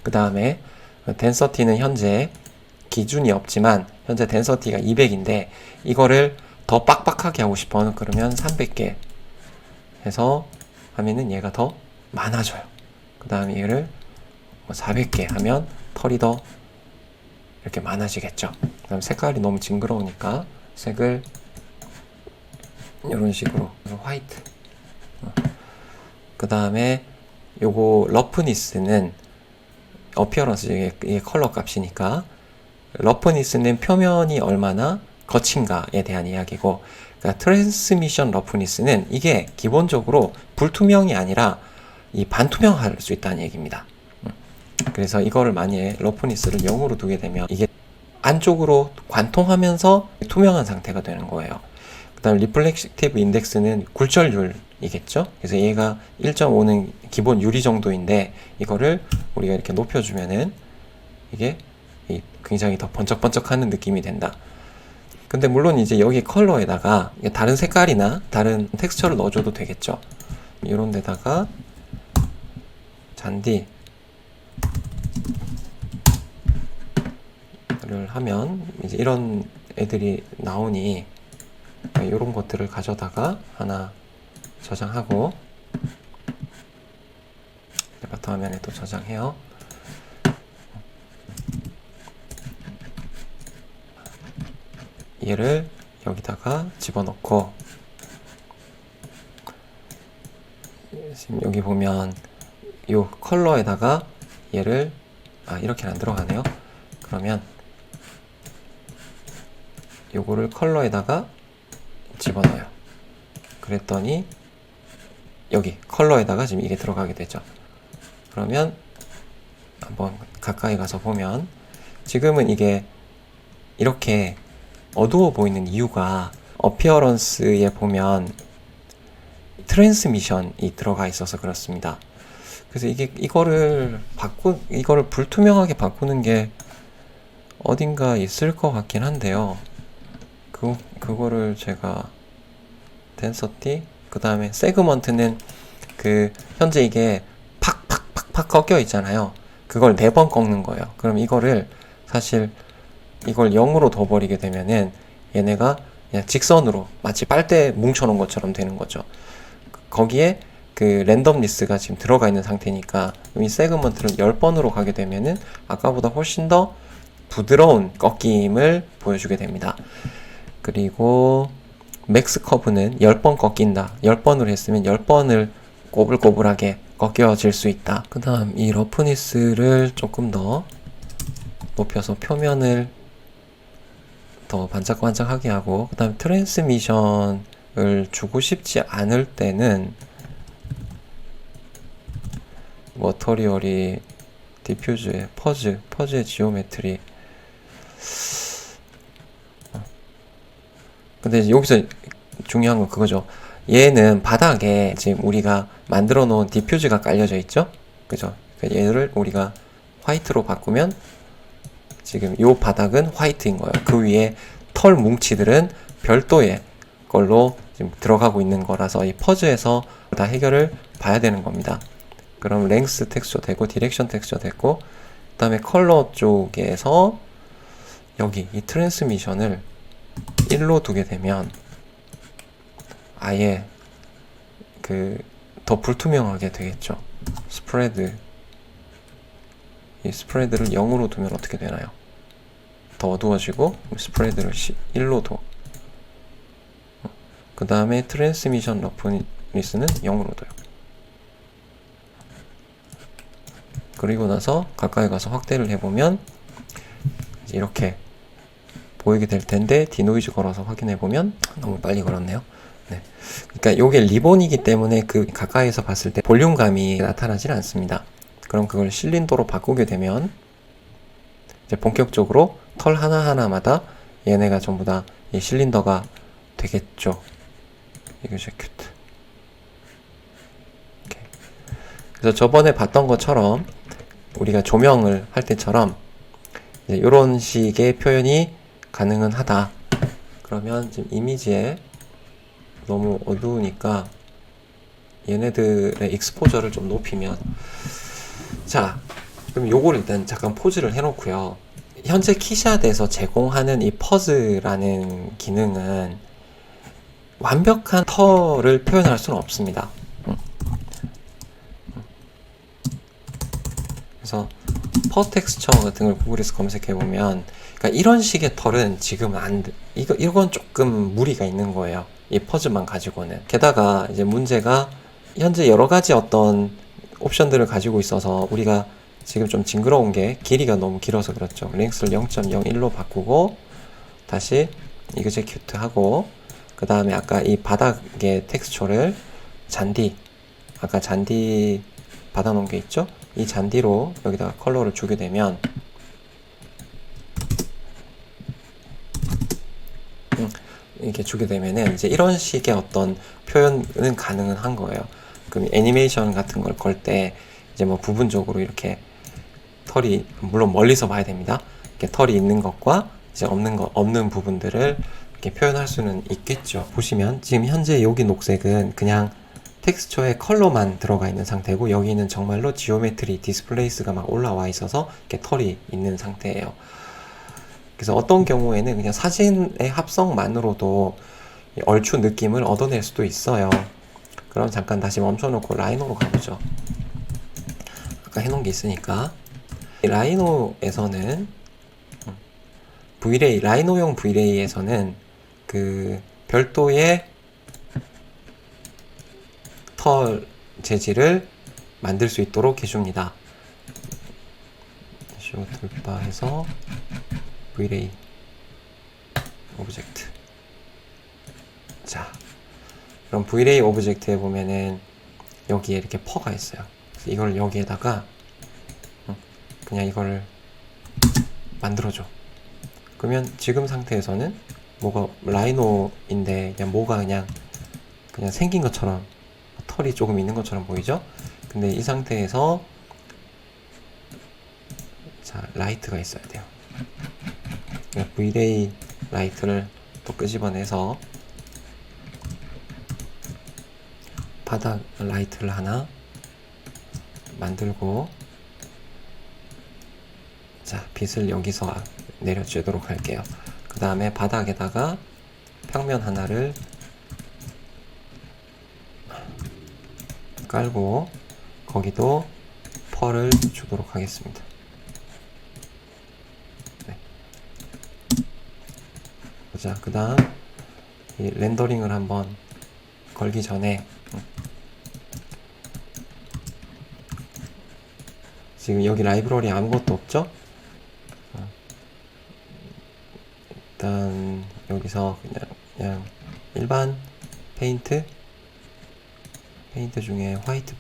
그 다음에 density는 현재 기준이 없지만 현재 density가 200인데 이거를 더 빡빡하게 하고 싶어. 그러면 300개 해서 하면은 얘가 더 많아져요. 그 다음에 얘를 400개 하면 털이 더 이렇게 많아지겠죠. 그 다음 색깔이 너무 징그러우니까 색을 이런 식으로 화이트. 그 다음에 요거 러프니스는 어피어런스, 이게 컬러 값이니까 러프니스는 표면이 얼마나 거친가에 대한 이야기고, 그러니까 트랜스미션 러프니스는 이게 기본적으로 불투명이 아니라 이 반투명할 수 있다는 얘기입니다. 그래서 이거를 만약에 러프니스를 0으로 두게 되면 이게 안쪽으로 관통하면서 투명한 상태가 되는 거예요. 그 다음 리플렉티브 인덱스는 굴절율이겠죠. 그래서 얘가 1.5는 기본 유리 정도인데 이거를 우리가 이렇게 높여주면은 이게 굉장히 더 번쩍번쩍하는 느낌이 된다. 근데 물론 이제 여기 컬러에다가 다른 색깔이나 다른 텍스처를 넣어줘도 되겠죠. 이런 데다가 잔디 를 하면 이제 이런 애들이 나오니 이런 것들을 가져다가 하나 저장하고 바텀화면에 또 저장해요. 얘를 여기다가 집어넣고, 지금 여기 보면 이 컬러에다가 얘를 이렇게는 안 들어가네요. 그러면 요거를 컬러에다가 집어넣어요. 그랬더니 여기 컬러에다가 지금 이게 들어가게 되죠. 그러면 한번 가까이 가서 보면 지금은 이게 이렇게 어두워 보이는 이유가 어피어런스에 보면 트랜스미션이 들어가 있어서 그렇습니다. 그래서 이거를 불투명하게 바꾸는 게 어딘가 있을 것 같긴 한데요. 그거를 제가 덴서티, 그 다음에 세그먼트는 현재 이게 팍팍팍팍 꺾여 있잖아요. 그걸 4번 꺾는 거예요. 그럼 사실 이걸 0으로 둬버리게 되면은 얘네가 그냥 직선으로 마치 빨대 뭉쳐놓은 것처럼 되는 거죠. 거기에 랜덤리스가 지금 들어가 있는 상태니까 이 세그먼트를 10번으로 가게 되면은 아까보다 훨씬 더 부드러운 꺾임을 보여주게 됩니다. 그리고 맥스 커브는 10번 꺾인다. 10번으로 했으면 10번을 꼬불꼬불하게 꺾여질 수 있다. 그 다음 이 러프니스를 조금 더 높여서 표면을 더 반짝반짝하게 하고, 그 다음 트랜스미션을 주고 싶지 않을 때는 머터리얼이 디퓨즈의 퍼즈의 지오메트리. 근데 여기서 중요한 건 그거죠. 얘는 바닥에 지금 우리가 만들어 놓은 디퓨즈가 깔려져 있죠? 그죠? 얘를 우리가 화이트로 바꾸면 지금 요 바닥은 화이트인 거예요. 그 위에 털 뭉치들은 별도의 걸로 지금 들어가고 있는 거라서 이 퍼즈에서 다 해결을 봐야 되는 겁니다. 그럼 랭스 텍스처 되고 디렉션 텍스처 됐고, 그 다음에 컬러 쪽에서 여기 이 트랜스미션을 1로 두게 되면 아예 더 불투명하게 되겠죠. 이 스프레드를 0으로 두면 어떻게 되나요? 더 어두워지고 스프레드를 1로 둬. 그 다음에 트랜스미션 러프니스는 0으로 둬요. 그리고 나서 가까이 가서 확대를 해보면 이렇게 보이게 될 텐데, 디노이즈 걸어서 확인해 보면 너무 빨리 걸었네요. 네. 그러니까 요게 리본이기 때문에 가까이서 봤을 때 볼륨감이 나타나질 않습니다. 그럼 그걸 실린더로 바꾸게 되면 이제 본격적으로 털 하나하나마다 얘네가 전부 다 이 실린더가 되겠죠. 이그제큐트. 그래서 저번에 봤던 것처럼 우리가 조명을 할 때처럼 이런 식의 표현이 가능은 하다. 그러면 지금 이미지에 너무 어두우니까 얘네들의 익스포저를 좀 높이면, 자, 그럼 요거를 일단 잠깐 포즈를 해놓고요. 현재 키샷에서 제공하는 이 퍼즈라는 기능은 완벽한 털을 표현할 수는 없습니다. 그래서 퍼 텍스처 같은 걸 구글에서 검색해보면, 그러니까 이런 식의 털은 지금 이건 조금 무리가 있는 거예요. 이 퍼즈만 가지고는. 게다가 이제 문제가 현재 여러 가지 어떤 옵션들을 가지고 있어서 우리가 지금 좀 징그러운 게 길이가 너무 길어서 그렇죠. 랭스를 0.01로 바꾸고 다시 이그제큐트 하고, 그 다음에 아까 이 바닥의 텍스처를 아까 잔디 받아놓은 게 있죠? 이 잔디로 여기다가 컬러를 주게 되면 이렇게 주게 되면은 이제 이런 식의 어떤 표현은 가능은 한 거예요. 그럼 애니메이션 같은 걸 걸 때 이제 뭐 부분적으로 이렇게 털이, 물론 멀리서 봐야 됩니다. 이렇게 털이 있는 것과 이제 없는 부분들을 이렇게 표현할 수는 있겠죠. 보시면 지금 현재 여기 녹색은 그냥 텍스처에 컬러만 들어가 있는 상태고, 여기는 정말로 지오메트리 디스플레이스가 막 올라와 있어서 이렇게 털이 있는 상태예요. 그래서 어떤 경우에는 그냥 사진의 합성만으로도 얼추 느낌을 얻어낼 수도 있어요. 그럼 잠깐 다시 멈춰놓고 라이노로 가보죠. 아까 해놓은 게 있으니까. 라이노에서는 라이노용 V-Ray에서는 별도의 털 재질을 만들 수 있도록 해줍니다. 쇼 돌파해서 V-Ray 오브젝트. 자, 그럼 Vray 오브젝트에 보면은 여기에 이렇게 퍼가 있어요. 그래서 이걸 여기에다가 그냥 이거를 만들어줘. 그러면 지금 상태에서는 뭐가 라이노인데 그냥 뭐가 그냥 생긴 것처럼 털이 조금 있는 것처럼 보이죠? 근데 이 상태에서 자, 라이트가 있어야 돼요. Vray 라이트를 또 끄집어내서 바닥 라이트를 하나 만들고, 자, 빛을 여기서 내려주도록 할게요. 그 다음에 바닥에다가 평면 하나를 깔고 거기도 펄을 주도록 하겠습니다. 네. 자, 그 다음 이 렌더링을 한번 걸기 전에 지금 여기 라이브러리 아무것도 없죠? 일단 여기서 그냥 일반 페인트 중에 화이트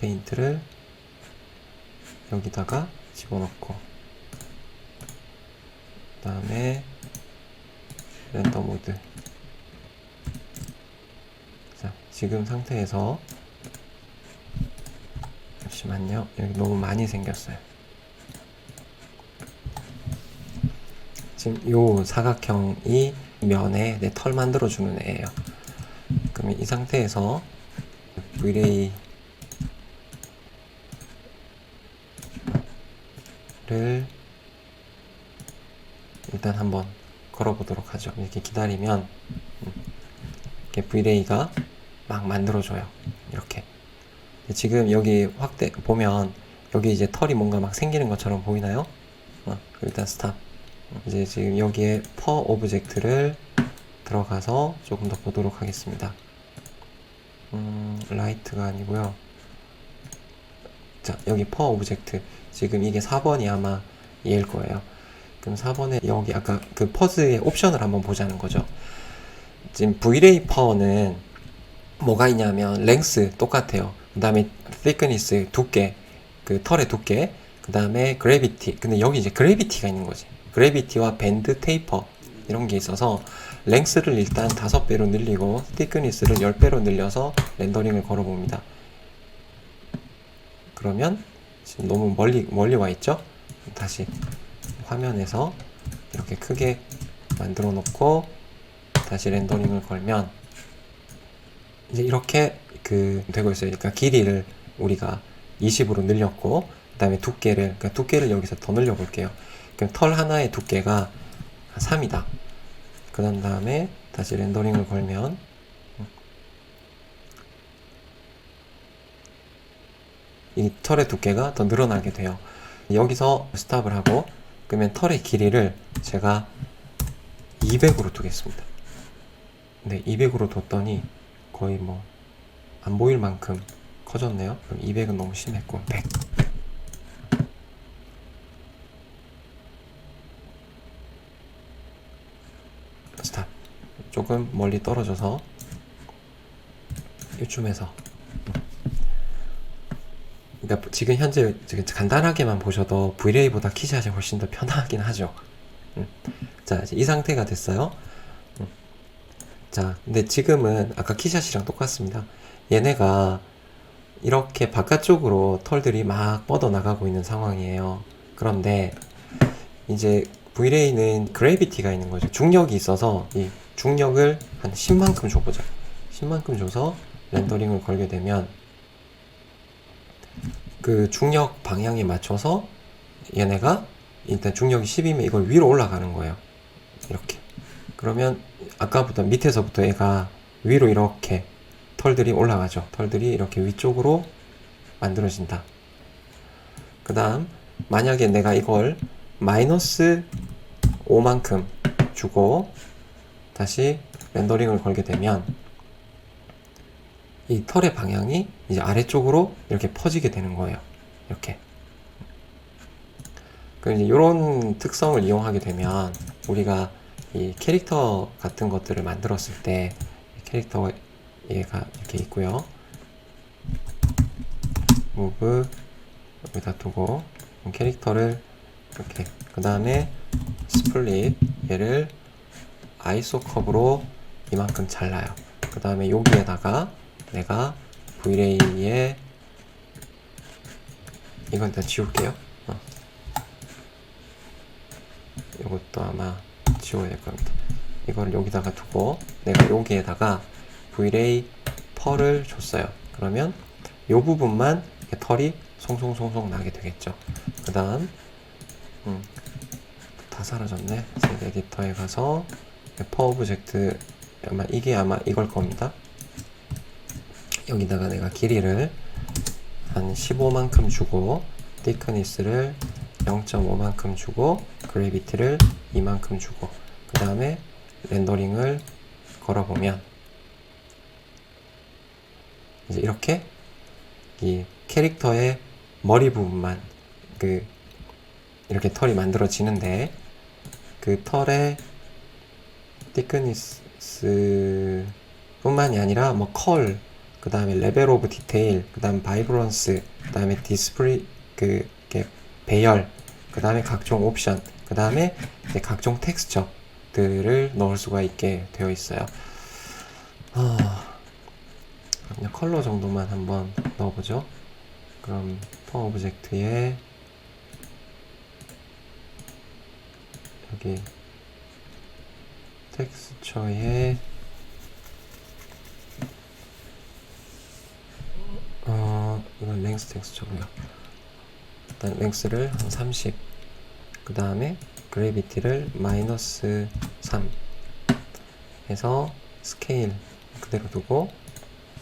페인트를 여기다가 집어넣고, 그 다음에 렌더 모드. 자, 지금 상태에서 잠시만요, 여기 너무 많이 생겼어요. 지금 요 사각형이 면에 내 털 만들어주는 애예요. 그러면 이 상태에서 Vray 를 일단 한번 걸어보도록 하죠. 이렇게 기다리면 이렇게 Vray가 막 만들어줘요. 이렇게. 지금 여기 확대 보면 여기 이제 털이 뭔가 막 생기는 것처럼 보이나요? 일단 스탑. 이제 지금 여기에 퍼 오브젝트를 들어가서 조금 더 보도록 하겠습니다. 라이트가 아니고요. 자, 여기 퍼 오브젝트. 지금 이게 4번이 아마 얘일 거예요. 그럼 4번에 여기 아까 그 퍼즈의 옵션을 한번 보자는 거죠. 지금 Vray 퍼는 뭐가 있냐면 랭스 똑같아요. 그 다음에 thickness 두께, 그 털의 두께, 그 다음에 gravity. 근데 여기 이제 gravity가 있는 거지. gravity와 밴드 테이퍼 이런 게 있어서 랭스를 일단 5배로 늘리고 thickness를 10배로 늘려서 렌더링을 걸어봅니다. 그러면 지금 너무 멀리 와 있죠? 다시 화면에서 이렇게 크게 만들어 놓고 다시 렌더링을 걸면 이제 이렇게 되고 있어요. 그러니까 길이를 우리가 20으로 늘렸고, 그 다음에 두께를 여기서 더 늘려 볼게요. 그럼 털 하나의 두께가 3이다. 그 다음에 다시 렌더링을 걸면 이 털의 두께가 더 늘어나게 돼요. 여기서 스탑을 하고, 그러면 털의 길이를 제가 200으로 두겠습니다. 네, 200으로 뒀더니 거의 뭐 안 보일 만큼 커졌네요. 그럼 200은 너무 심했고 100. 스탑. 조금 멀리 떨어져서 이쯤에서. 그러니까 지금 현재 간단하게만 보셔도 Vray보다 키샷이 훨씬 더 편하긴 하죠. 자, 이 상태가 됐어요. 자, 근데 지금은 아까 키샷이랑 똑같습니다. 얘네가 이렇게 바깥쪽으로 털들이 막 뻗어나가고 있는 상황이에요. 그런데 이제 Vray는 그래비티가 있는 거죠. 중력이 있어서 이 중력을 한 10만큼 줘보자. 10만큼 줘서 렌더링을 걸게 되면 그 중력 방향에 맞춰서 얘네가 일단 중력이 10이면 이걸 위로 올라가는 거예요. 이렇게. 그러면 아까부터 밑에서부터 얘가 위로 이렇게 털들이 올라가죠. 털들이 이렇게 위쪽으로 만들어진다. 그 다음 만약에 내가 이걸 마이너스 5만큼 주고 다시 렌더링을 걸게 되면 이 털의 방향이 이제 아래쪽으로 이렇게 퍼지게 되는 거예요. 이렇게. 이제 이런 특성을 이용하게 되면 우리가 이 캐릭터 같은 것들을 만들었을 때 캐릭터 얘가 이렇게 있고요. move 여기다 두고 캐릭터를 이렇게 그 다음에 split 얘를 ISO 컵으로 이만큼 잘라요. 그 다음에 여기에다가 내가 Vlay에 이건 일단 지울게요. 이것도 아마 지워야 될 겁니다. 이걸 여기다가 두고 내가 여기에다가 Vlay 펄을 줬어요. 그러면 이 부분만 털이 송송송송 나게 되겠죠. 그 다음 다 사라졌네. 색 에디터에 가서 퍼 오브젝트 아마 이걸 겁니다. 여기다가 내가 길이를 한 15만큼 주고 thickness를 0.5만큼 주고 gravity를 2만큼 주고 그 다음에 렌더링을 걸어보면 이제 이렇게 이 캐릭터의 머리 부분만 이렇게 털이 만들어지는데 그 털의 thickness 뿐만이 아니라 뭐 컬, 그 다음에 레벨 오브 디테일, 그 다음 바이브런스, 그 다음에 디스플레이 배열, 그 다음에 각종 옵션, 그 다음에 각종 텍스처들을 넣을 수가 있게 되어 있어요. 그냥 컬러 정도만 한번 넣어보죠. 그럼 퍼 오브젝트에 여기 텍스처에 이건 랭스 텍스처고요. 일단 랭스를 한 30, 그 다음에 그래비티를 마이너스 3 해서 스케일 그대로 두고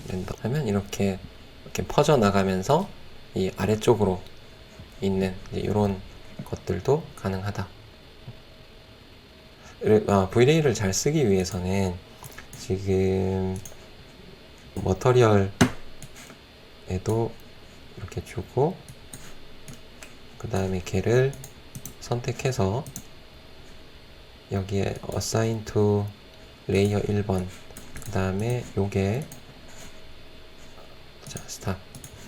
렌더 하면 이렇게 퍼져 나가면서 이 아래쪽으로 있는 이런 것들도 가능하다. Vlay를 잘 쓰기 위해서는 지금 머터리얼에도 이렇게 주고 그 다음에 걔를 선택해서 여기에 assign to layer 1번 그 다음에 요게 자 스탑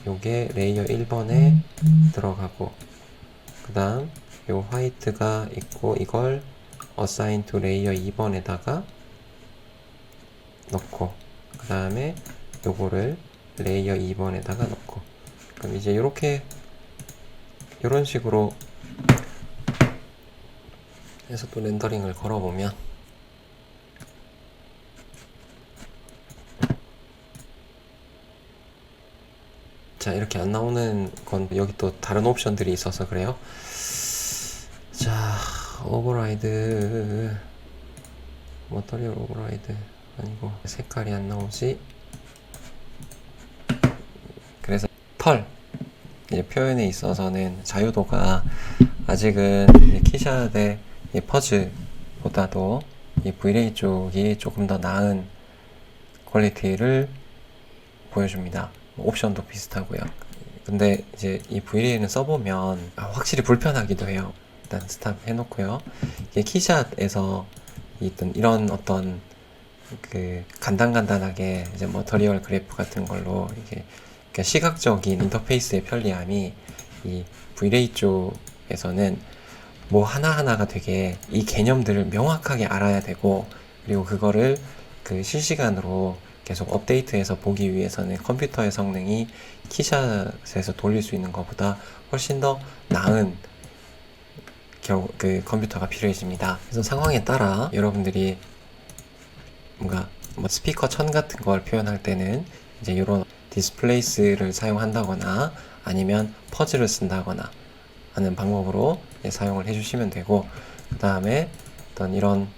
요게 레이어 1번에 들어가고 그 다음 요 화이트가 있고 이걸 assign to layer 2번에다가 넣고 그 다음에 요거를 레이어 2번에다가 넣고 그럼 이제 요렇게 요런 식으로 해서 또 렌더링을 걸어보면 자 이렇게 안 나오는 건 여기 또 다른 옵션들이 있어서 그래요. 자 오버라이드 머터리얼 오버라이드 아니고 색깔이 안 나오지. 그래서 털 이제 표현에 있어서는 자유도가 아직은 키샷의 퍼즈보다도 이 Vlay 쪽이 조금 더 나은 퀄리티를 보여줍니다. 옵션도 비슷하고요. 근데 이제 이 Vlay는 써보면 확실히 불편하기도 해요. 일단 스탑 해놓고요. 이게 키샷에서 이런 어떤 간단하게 이제 머터리얼 그래프 같은 걸로 이게 그러니까 시각적인 인터페이스의 편리함이 이 Vlay 쪽에서는 뭐 하나하나가 되게 이 개념들을 명확하게 알아야 되고 그리고 그거를 실시간으로 계속 업데이트해서 보기 위해서는 컴퓨터의 성능이 키샷에서 돌릴 수 있는 것보다 훨씬 더 나은 컴퓨터가 필요해집니다. 그래서 상황에 따라 여러분들이 뭔가 스피커 천 같은 걸 표현할 때는 이제 이런 디스플레이스를 사용한다거나 아니면 퍼즐을 쓴다거나 하는 방법으로 사용을 해주시면 되고 그 다음에 어떤 이런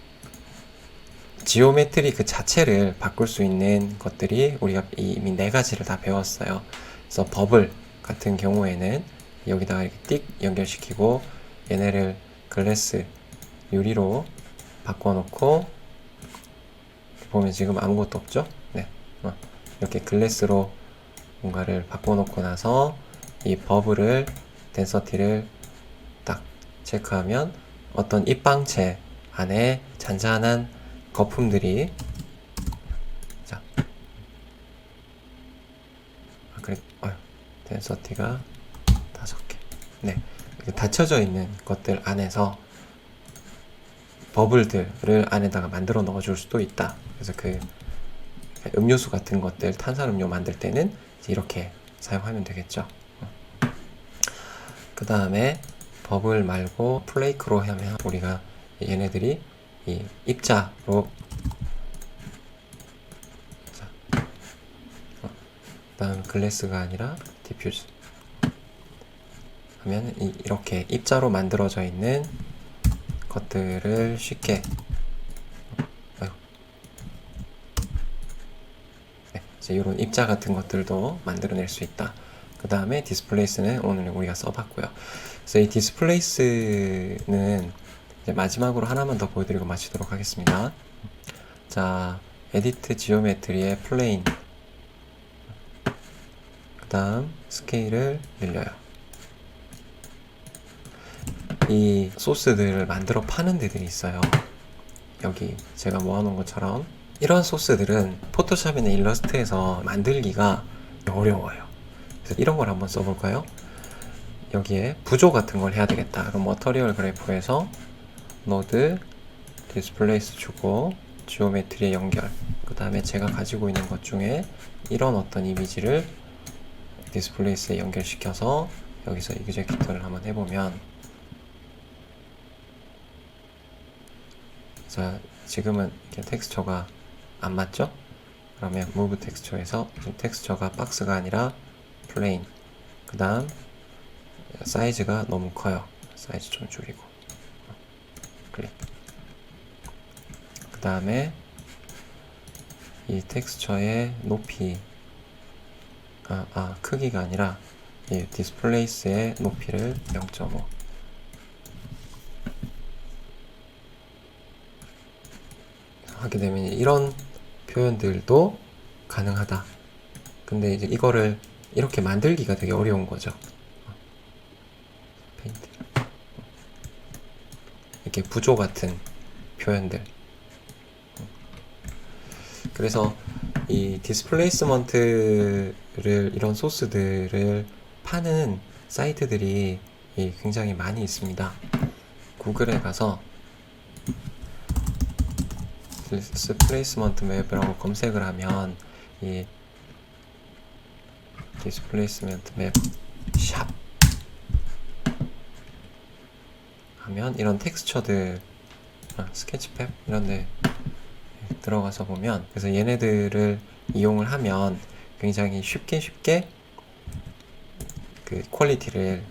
지오메트리 그 자체를 바꿀 수 있는 것들이 우리가 이미 4가지를 다 배웠어요. 그래서 버블 같은 경우에는 여기다가 이렇게 띡 연결시키고 얘네를 글래스 유리로 바꿔놓고 보면 지금 아무것도 없죠? 네, 이렇게 글래스로 뭔가를 바꿔놓고 나서 이 버블을 덴서티를 딱 체크하면 어떤 입방체 안에 잔잔한 거품들이 자, 그래, 덴서티가 5개. 네, 닫혀져 있는 것들 안에서 버블들을 안에다가 만들어 넣어줄 수도 있다. 그래서 그 음료수 같은 것들, 탄산음료 만들 때는 이렇게 사용하면 되겠죠. 그 다음에 버블 말고 플레이크로 하면 우리가 얘네들이 이 입자로 그 다음 글래스가 아니라 디퓨즈 하면 이렇게 입자로 만들어져 있는 것들을 쉽게 이제 이런 입자 같은 것들도 만들어낼 수 있다. 그 다음에 디스플레이스는 오늘 우리가 써봤고요. 그래서 이 디스플레이스는 이제 마지막으로 하나만 더 보여드리고 마치도록 하겠습니다. 자, 에디트 지오메트리의 플레인, 그 다음 스케일을 늘려요. 이 소스들을 만들어 파는 데들이 있어요. 여기 제가 모아놓은 것처럼 이런 소스들은 포토샵이나 일러스트에서 만들기가 어려워요. 그래서 이런 걸 한번 써볼까요? 여기에 부조 같은 걸 해야 되겠다. 그럼 머터리얼 그래프에서 노드 디스플레이스 주고 지오메트리에 연결, 그 다음에 제가 가지고 있는 것 중에 이런 어떤 이미지를 디스플레이스에 연결시켜서 여기서 이그제큐터를 한번 해보면, 자, 지금은 이렇게 텍스처가 안 맞죠? 그러면 move 텍스처에서 텍스처가 박스가 아니라 플레인, 그 다음 사이즈가 너무 커요. 사이즈 좀 줄이고 클릭. 그 다음에 이 텍스처의 높이, 크기가 아니라 이 디스플레이스의 높이를 0.5 하게 되면 이런 표현들도 가능하다. 근데 이제 이거를 이렇게 만들기가 되게 어려운 거죠. 페인트. 이렇게 부조 같은 표현들. 그래서 이 디스플레이스먼트를, 이런 소스들을 파는 사이트들이 굉장히 많이 있습니다. 구글에 가서 디스플레이스먼트 맵이라고 검색을 하면 이 디스플레이스먼트 맵 샵 하면 이런 텍스처들, 스케치팩 이런 데 들어가서 보면, 그래서 얘네들을 이용을 하면 굉장히 쉽게 그 퀄리티를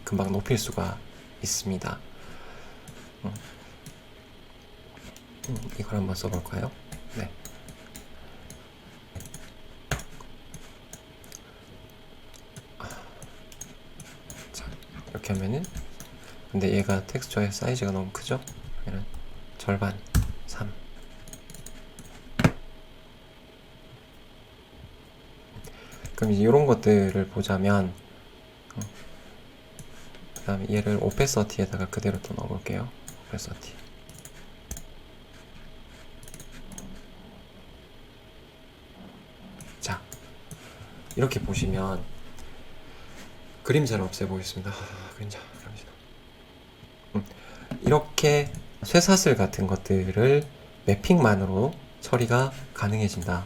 금방 높일 수가 있습니다. 이걸 한번 써볼까요? 네. 자, 이렇게 하면은, 근데 얘가 텍스처의 사이즈가 너무 크죠? 그러면 절반, 3. 그럼 이제 이런 것들을 보자면, 그 다음에 얘를 오페서티에다가 그대로 또 넣어볼게요. 오페서티. 자, 이렇게 보시면 그림자를 없애보겠습니다. 그림자. 이렇게 쇠사슬 같은 것들을 매핑만으로 처리가 가능해진다.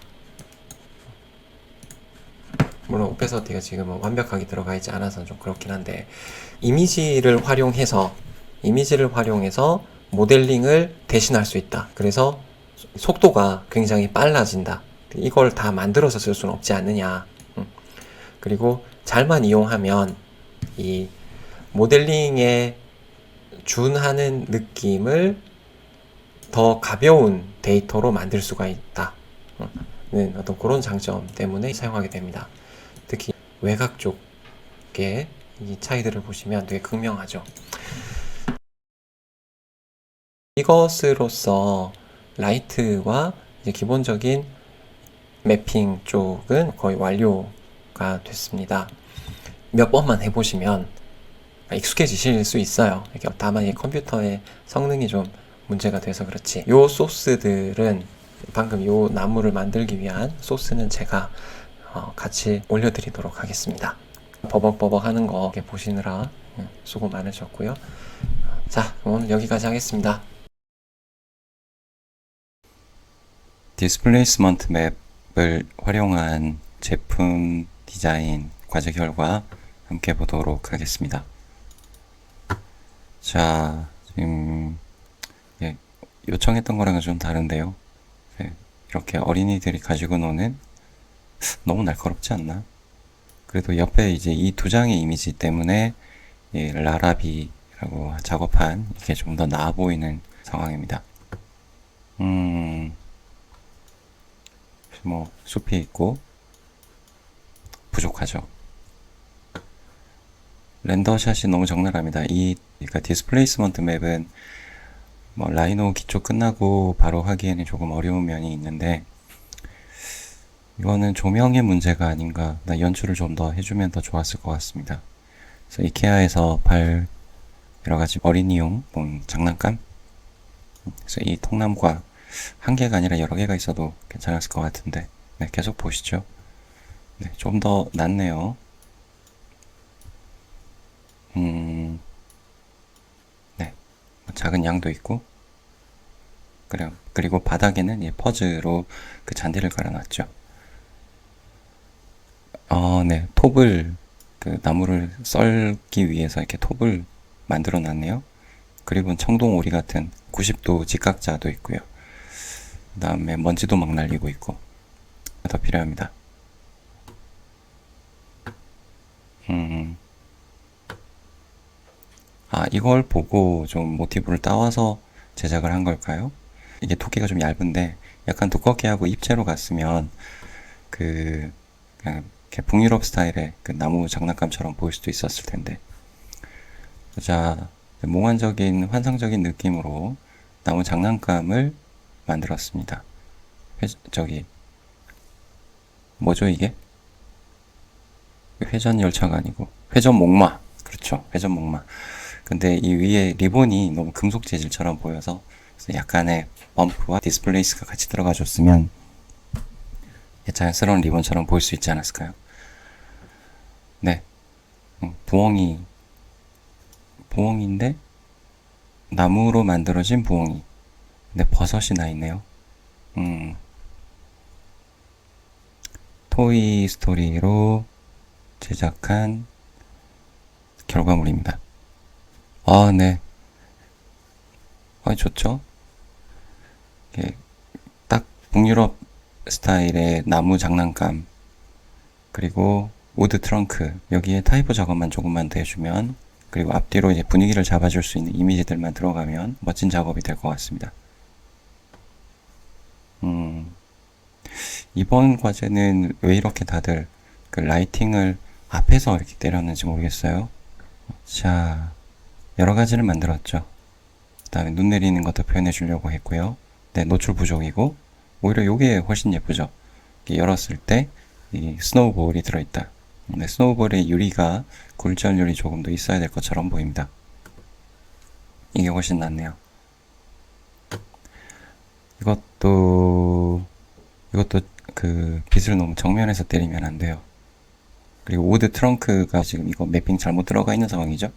물론 오페서티가 지금은 완벽하게 들어가 있지 않아서 좀 그렇긴 한데, 이미지를 활용해서 모델링을 대신할 수 있다. 그래서 속도가 굉장히 빨라진다. 이걸 다 만들어서 쓸 수는 없지 않느냐. 그리고 잘만 이용하면 이 모델링에 준하는 느낌을 더 가벼운 데이터로 만들 수가 있다. 어떤 그런 장점 때문에 사용하게 됩니다. 특히 외곽 쪽의 이 차이들을 보시면 되게 극명하죠. 이것으로써 라이트와 이제 기본적인 매핑 쪽은 거의 완료가 됐습니다. 몇 번만 해보시면 익숙해지실 수 있어요. 이게 다만 이 컴퓨터의 성능이 좀 문제가 돼서 그렇지. 요 소스들은 방금 요 나무를 만들기 위한 소스는 제가 같이 올려드리도록 하겠습니다. 버벅버벅 하는 거 이렇게 보시느라 수고 많으셨고요. 자, 그럼 오늘 여기까지 하겠습니다. 디스플레이스먼트 맵을 활용한 제품 디자인 과제 결과 함께 보도록 하겠습니다. 자, 지금 요청했던 거랑은 좀 다른데요. 이렇게 어린이들이 가지고 노는 너무 날카롭지 않나? 그래도 옆에 이제 이 두 장의 이미지 때문에 라라비라고 작업한 이게 좀 더 나아 보이는 상황입니다. 뭐 숲이 있고 부족하죠. 렌더샷이 너무 적나라합니다. 그러니까 디스플레이스먼트 맵은 뭐 라이노 기초 끝나고 바로 하기에는 조금 어려운 면이 있는데 이거는 조명의 문제가 아닌가. 연출을 좀 더 해주면 더 좋았을 것 같습니다. 그래서 이케아에서 여러 가지 어린이용 장난감. 그래서 이 통나무가 한 개가 아니라 여러 개가 있어도 괜찮았을 것 같은데, 네, 계속 보시죠. 네, 좀 더 낫네요. 네, 작은 양도 있고, 그리고 바닥에는 퍼즈로 그 잔디를 깔아놨죠. 네, 톱을 그 나무를 썰기 위해서 이렇게 톱을 만들어 놨네요. 그리고 청동 오리 같은 90도 직각자도 있고요. 그 다음에 먼지도 막 날리고 있고 더 필요합니다. 이걸 보고 좀 모티브를 따와서 제작을 한 걸까요? 이게 토끼가 좀 얇은데 약간 두껍게 하고 입체로 갔으면 그냥 이렇게 북유럽 스타일의 그 나무 장난감처럼 보일 수도 있었을 텐데. 자, 몽환적인 환상적인 느낌으로 나무 장난감을 만들었습니다. 뭐죠 이게? 회전 열차가 아니고 회전 목마. 그렇죠, 회전 목마. 근데 이 위에 리본이 너무 금속 재질처럼 보여서 약간의 범프와 디스플레이스가 같이 들어가 줬으면 자연스러운 리본처럼 보일 수 있지 않았을까요? 네, 부엉이인데 나무로 만들어진 부엉이. 근데 버섯이 나 있네요. 토이 스토리로 제작한 결과물입니다. 네. 좋죠? 딱 북유럽 스타일의 나무 장난감, 그리고 우드 트렁크, 여기에 타이포 작업만 조금만 더 해주면, 그리고 앞뒤로 이제 분위기를 잡아줄 수 있는 이미지들만 들어가면 멋진 작업이 될 것 같습니다. 이번 과제는 왜 이렇게 다들 그 라이팅을 앞에서 이렇게 때렸는지 모르겠어요. 자, 여러 가지를 만들었죠. 그 다음에 눈 내리는 것도 표현해 주려고 했고요. 네, 노출 부족이고, 오히려 이게 훨씬 예쁘죠. 열었을 때 이 스노우볼이 들어있다. 네, 스노우볼의 유리가 굴절 유리 조금 더 있어야 될 것처럼 보입니다. 이게 훨씬 낫네요. 이것도 그 빛을 너무 정면에서 때리면 안 돼요. 그리고 우드 트렁크가 지금 이거 매핑 잘못 들어가 있는 상황이죠.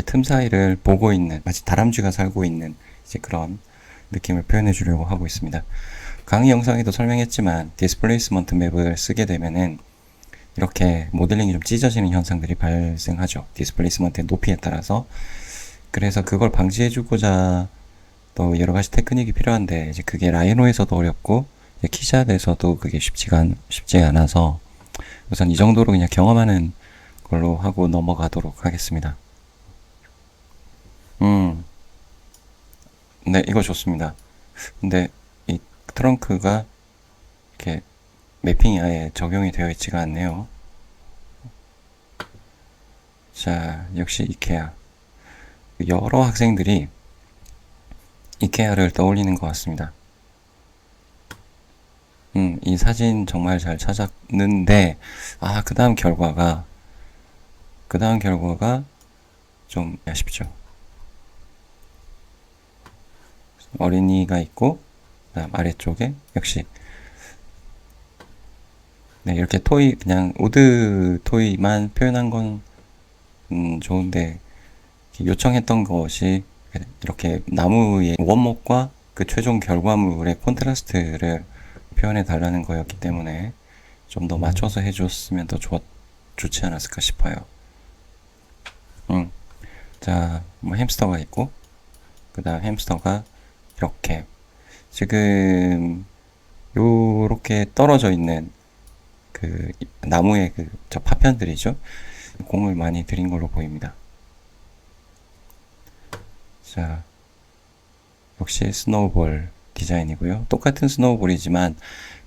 틈 사이를 보고 있는, 마치 다람쥐가 살고 있는 이제 그런 느낌을 표현해 주려고 하고 있습니다. 강의 영상에도 설명했지만 디스플레이스먼트 맵을 쓰게 되면은 이렇게 모델링이 좀 찢어지는 현상들이 발생하죠. 디스플레이스먼트의 높이에 따라서. 그래서 그걸 방지해 주고자 또 여러 가지 테크닉이 필요한데 이제 그게 라이노에서도 어렵고 키샷에서도 그게 쉽지 않아서 우선 이 정도로 그냥 경험하는 걸로 하고 넘어가도록 하겠습니다. 네, 이거 좋습니다. 근데 이 트렁크가 이렇게 매핑이 아예 적용이 되어 있지가 않네요. 자, 역시 이케아. 여러 학생들이 이케아를 떠올리는 것 같습니다. 이 사진 정말 잘 찾았는데, 그 다음 결과가 좀 아쉽죠. 어린이가 있고, 그다음 아래쪽에 역시, 네, 이렇게 토이, 그냥 우드 토이만 표현한 건, 좋은데, 요청했던 것이 이렇게 나무의 원목과 그 최종 결과물의 콘트라스트를 표현해 달라는 거였기 때문에 좀 더 맞춰서 해줬으면 더 좋지 않았을까 싶어요. 자, 뭐 햄스터가 있고, 그 다음 햄스터가 이렇게 지금 요렇게 떨어져 있는 그 나무의 그 저 파편들이죠. 공을 많이 들인 걸로 보입니다. 자, 역시 스노우볼 디자인이고요. 똑같은 스노우볼이지만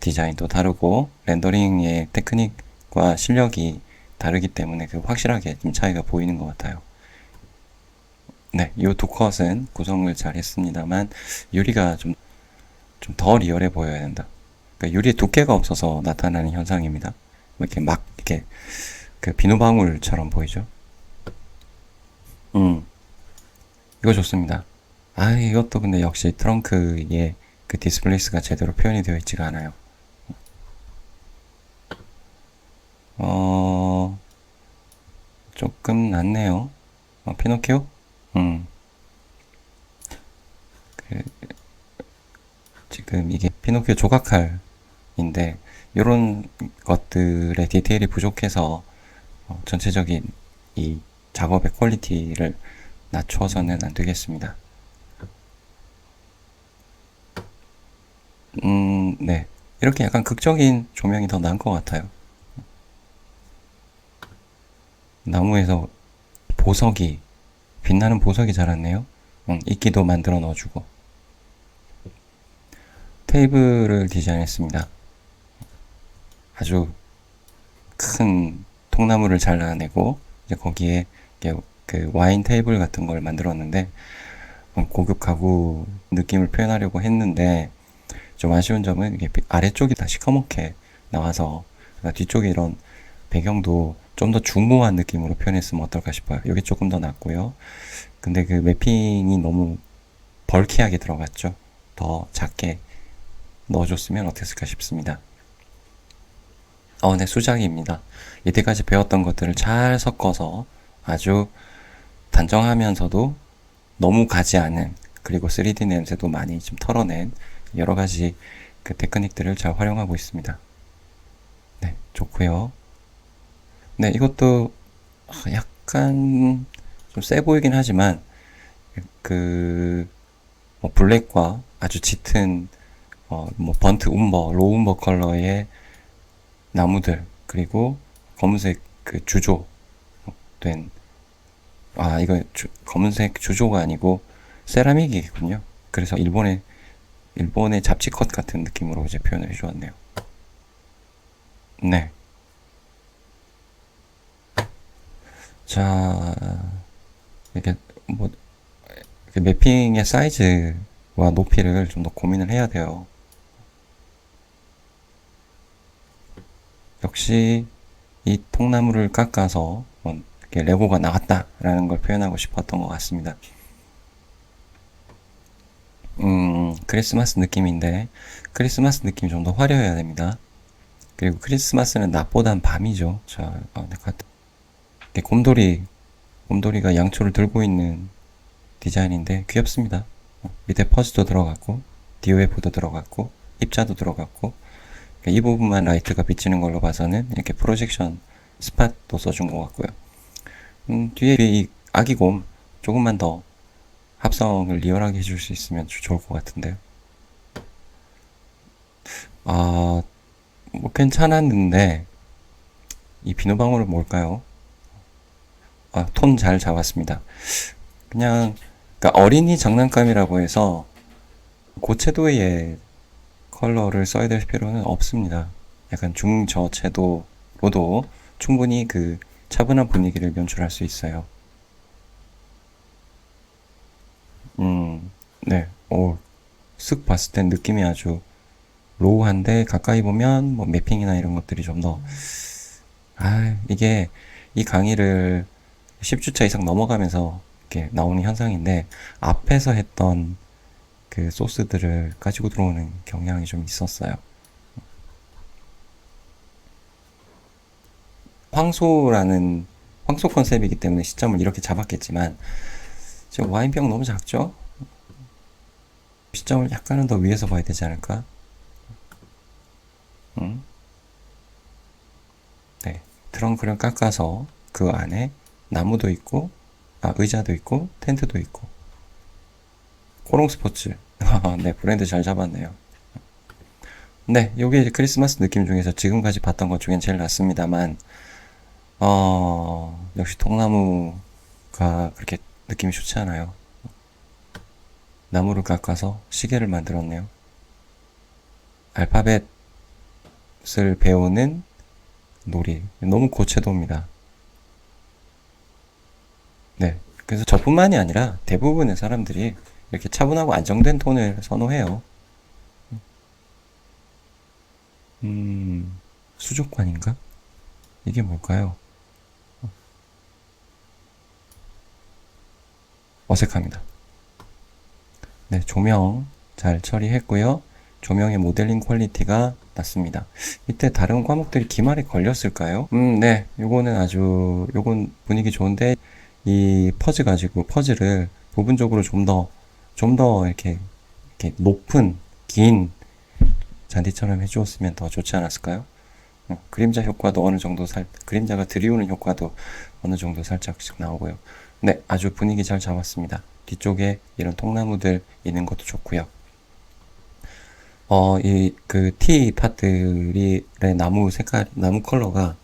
디자인도 다르고 렌더링의 테크닉과 실력이 다르기 때문에 그 확실하게 좀 차이가 보이는 것 같아요. 네, 이 두 컷은 구성을 잘 했습니다만 유리가 좀 더 리얼해 보여야 된다. 그러니까 유리에 두께가 없어서 나타나는 현상입니다. 이렇게 막 이렇게 그 비누방울처럼 보이죠. 이거 좋습니다. 이것도 근데 역시 트렁크에 그 디스플레이스가 제대로 표현이 되어 있지가 않아요. 조금 낫네요. 피노키오? 음, 그, 지금 이게 피노키오 조각칼인데, 이런 것들의 디테일이 부족해서 전체적인 이 작업의 퀄리티를 낮춰서는 안 되겠습니다. 네. 이렇게 약간 극적인 조명이 더 나은 것 같아요. 나무에서 보석이, 빛나는 보석이 자랐네요. 이끼도 만들어 넣어주고. 테이블을 디자인했습니다. 아주 큰 통나무를 잘라내고, 이제 거기에 그 와인 테이블 같은 걸 만들었는데, 고급 가구 느낌을 표현하려고 했는데, 좀 아쉬운 점은 이게 아래쪽이 다 시커멓게 나와서, 그러니까 뒤쪽에 이런 배경도 좀 더 중후한 느낌으로 표현했으면 어떨까 싶어요. 이게 조금 더 낫고요. 근데 그 매핑이 너무 벌키하게 들어갔죠. 더 작게 넣어줬으면 어땠을까 싶습니다. 네, 수작입니다. 이때까지 배웠던 것들을 잘 섞어서 아주 단정하면서도 너무 가지 않은, 그리고 3D 냄새도 많이 좀 털어낸 여러 가지 그 테크닉들을 잘 활용하고 있습니다. 네, 좋고요. 네, 이것도 약간 좀 세 보이긴 하지만 그 뭐 블랙과 아주 짙은 뭐 번트 움버, 로우 움버 컬러의 나무들, 그리고 검은색 그 주조 된, 이거 검은색 주조가 아니고 세라믹이군요. 그래서 일본의 잡지컷 같은 느낌으로 이제 표현을 해주었네요. 네. 자, 이렇게 뭐 이렇게 매핑의 사이즈와 높이를 좀 더 고민을 해야 돼요. 역시 이 통나무를 깎아서 이렇게 레고가 나왔다라는 걸 표현하고 싶었던 것 같습니다. 크리스마스 느낌인데 크리스마스 느낌이 좀 더 화려해야 됩니다. 그리고 크리스마스는 낮보단 밤이죠. 자, 이렇게 곰돌이가 양초를 들고 있는 디자인인데 귀엽습니다. 밑에 퍼즈도 들어갔고 DOF도 들어갔고 입자도 들어갔고, 이 부분만 라이트가 비치는 걸로 봐서는 이렇게 프로젝션 스팟도 써준 것 같고요. 뒤에 이 아기곰 조금만 더 합성을 리얼하게 해줄 수 있으면 좋을 것 같은데요. 뭐 괜찮았는데 이 비누방울은 뭘까요? 톤 잘 잡았습니다. 그냥 그러니까 어린이 장난감이라고 해서 고채도의 컬러를 써야 될 필요는 없습니다. 약간 중저채도로도 충분히 그 차분한 분위기를 연출할 수 있어요. 네. 쓱 봤을 땐 느낌이 아주 로우한데 가까이 보면 뭐 매핑이나 이런 것들이 좀 더, 이게 이 강의를 10주차 이상 넘어가면서 이렇게 나오는 현상인데, 앞에서 했던 그 소스들을 가지고 들어오는 경향이 좀 있었어요. 황소 컨셉이기 때문에 시점을 이렇게 잡았겠지만, 지금 와인병 너무 작죠? 시점을 약간은 더 위에서 봐야 되지 않을까? 응? 네. 트렁크를 깎아서 그 안에 나무도 있고, 의자도 있고, 텐트도 있고. 코롱 스포츠. 네, 브랜드 잘 잡았네요. 네, 요게 이제 크리스마스 느낌 중에서 지금까지 봤던 것 중엔 제일 낫습니다만, 역시 통나무가 그렇게 느낌이 좋지 않아요. 나무를 깎아서 시계를 만들었네요. 알파벳을 배우는 놀이. 너무 고채도입니다. 네. 그래서 저뿐만이 아니라 대부분의 사람들이 이렇게 차분하고 안정된 톤을 선호해요. 수족관인가? 이게 뭘까요? 어색합니다. 네, 조명 잘 처리했고요. 조명의 모델링 퀄리티가 낮습니다. 이때 다른 과목들이 기말에 걸렸을까요? 네, 요건 분위기 좋은데, 이 퍼즐을 부분적으로 좀 더 이렇게 높은, 긴 잔디처럼 해주었으면 더 좋지 않았을까요? 그림자 효과도 그림자가 들이우는 효과도 어느 정도 살짝씩 나오고요. 네, 아주 분위기 잘 잡았습니다. 뒤쪽에 이런 통나무들 있는 것도 좋고요. 티 파트들의 나무 컬러가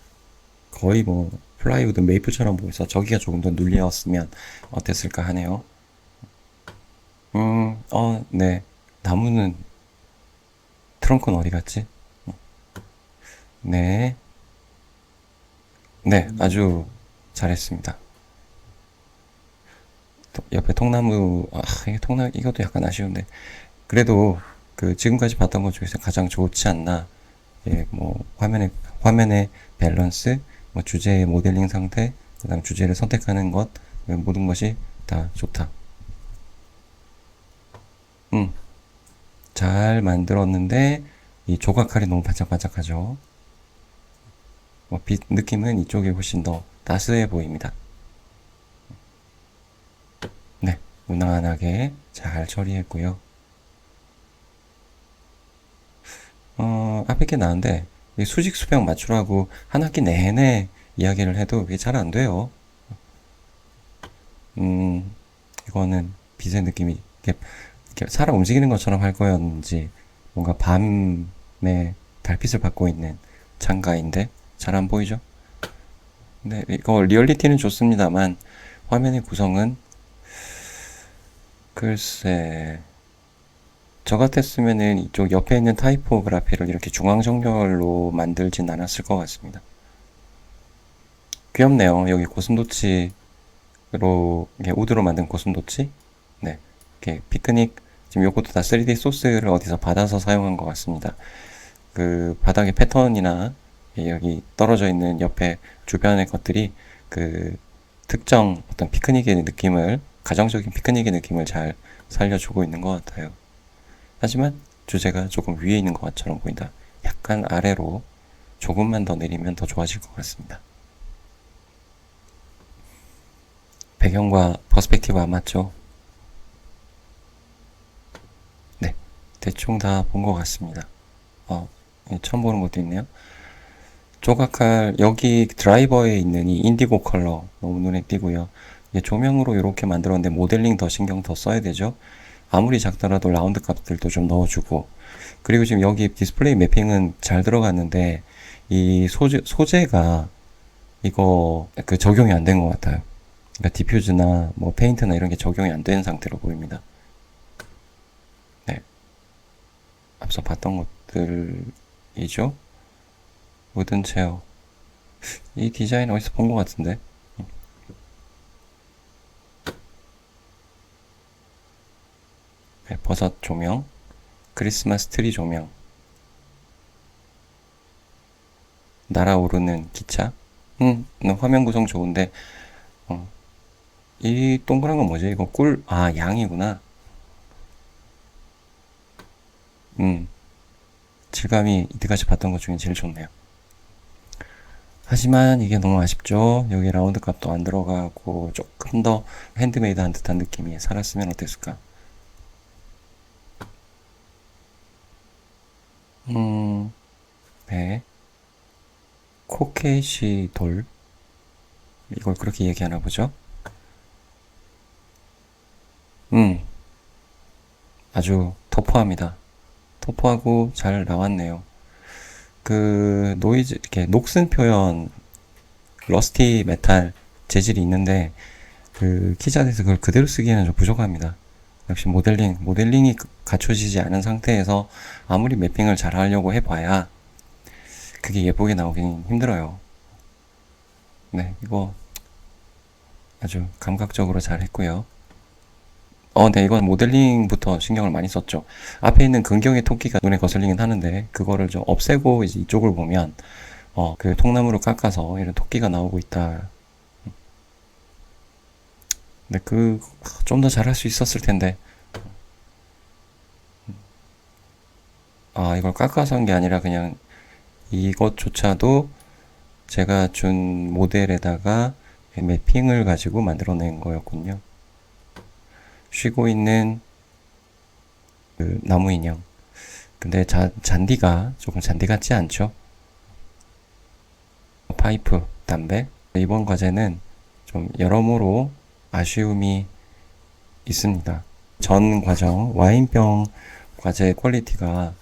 거의 뭐 플라이우드 메이플처럼 보여서 저기가 조금 더 눌렸으면 어땠을까 하네요. 네. 나무는 트렁크는 어디 갔지? 네. 네, 아주 잘했습니다. 옆에 통나무, 이것도 약간 아쉬운데. 그래도 그 지금까지 봤던 것 중에서 가장 좋지 않나. 예, 뭐, 화면의 밸런스, 뭐 주제의 모델링 상태, 그 다음 주제를 선택하는 것, 모든 것이 다 좋다. 잘 만들었는데, 이 조각칼이 너무 반짝반짝하죠. 빛 느낌은 이쪽이 훨씬 더 따스해 보입니다. 네, 무난하게 잘 처리했고요. 앞에 게 나은데 수직 수평 맞추라고 한 학기 내내 이야기를 해도 그게 잘 안 돼요. 이거는 빛의 느낌이 이렇게 사람 움직이는 것처럼 할 거였는지 뭔가 밤에 달빛을 받고 있는 창가인데 잘 안 보이죠? 근데 이거 리얼리티는 좋습니다만 화면의 구성은 글쎄 저 같았으면은 이쪽 옆에 있는 타이포그라피를 이렇게 중앙정렬로 만들진 않았을 것 같습니다. 귀엽네요. 여기 고슴도치로 이렇게 우드로 만든 고슴도치. 네, 이렇게 피크닉 지금 요것도 다 3D 소스를 어디서 받아서 사용한 것 같습니다. 그 바닥의 패턴이나 여기 떨어져 있는 옆에 주변의 것들이 그 특정 어떤 가정적인 피크닉의 느낌을 잘 살려주고 있는 것 같아요. 하지만 주제가 조금 위에 있는 것처럼 보인다. 약간 아래로 조금만 더 내리면 더 좋아질 것 같습니다. 배경과 퍼스펙티브 안 맞죠? 네, 대충 다 본 것 같습니다. 처음 보는 것도 있네요. 조각칼 여기 드라이버에 있는 이 인디고 컬러 너무 눈에 띄고요. 조명으로 이렇게 만들었는데 모델링 더 신경 더 써야 되죠. 아무리 작더라도 라운드 값들도 좀 넣어주고, 그리고 지금 여기 디스플레이 매핑은 잘 들어갔는데 이 소재가 이거 그 적용이 안 된 것 같아요. 그러니까 디퓨즈나 뭐 페인트나 이런 게 적용이 안 된 상태로 보입니다. 네, 앞서 봤던 것들이죠. 우든 체어. 이 디자인 어디서 본 것 같은데. 네, 버섯 조명, 크리스마스 트리 조명. 날아오르는 기차. 화면 구성 좋은데, 이 동그란 건 뭐지? 이거 양이구나. 질감이 이때까지 봤던 것 중에 제일 좋네요. 하지만 이게 너무 아쉽죠. 여기 라운드 값도 안 들어가고 조금 더 핸드메이드한 듯한 느낌이 살았으면 어땠을까? 네. 코케이시 돌. 이걸 그렇게 얘기하나 보죠? 아주 터프합니다. 터프하고 잘 나왔네요. 그 노이즈, 이렇게 녹슨 표현, 러스티 메탈 재질이 있는데 그 키자드에서 그걸 그대로 쓰기에는 좀 부족합니다. 역시 모델링이 갖춰지지 않은 상태에서 아무리 매핑을 잘 하려고 해봐야 그게 예쁘게 나오긴 힘들어요. 네, 이거 아주 감각적으로 잘 했고요. 네, 이건 모델링부터 신경을 많이 썼죠. 앞에 있는 근경의 토끼가 눈에 거슬리긴 하는데, 그거를 좀 없애고 이제 이쪽을 보면, 그 통나무로 깎아서 이런 토끼가 나오고 있다. 근데 좀 더 잘할 수 있었을 텐데. 이걸 깎아서 한 게 아니라 그냥 이것조차도 제가 준 모델에다가 매핑을 가지고 만들어낸 거였군요. 쉬고 있는 그 나무 인형. 근데 잔디가 조금 잔디 같지 않죠? 파이프, 담배. 이번 과제는 좀 여러모로 아쉬움이 있습니다. 전 과정, 와인병 과제 퀄리티가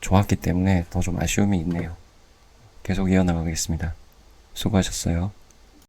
좋았기 때문에 더 좀 아쉬움이 있네요. 계속 이어나가겠습니다. 수고하셨어요.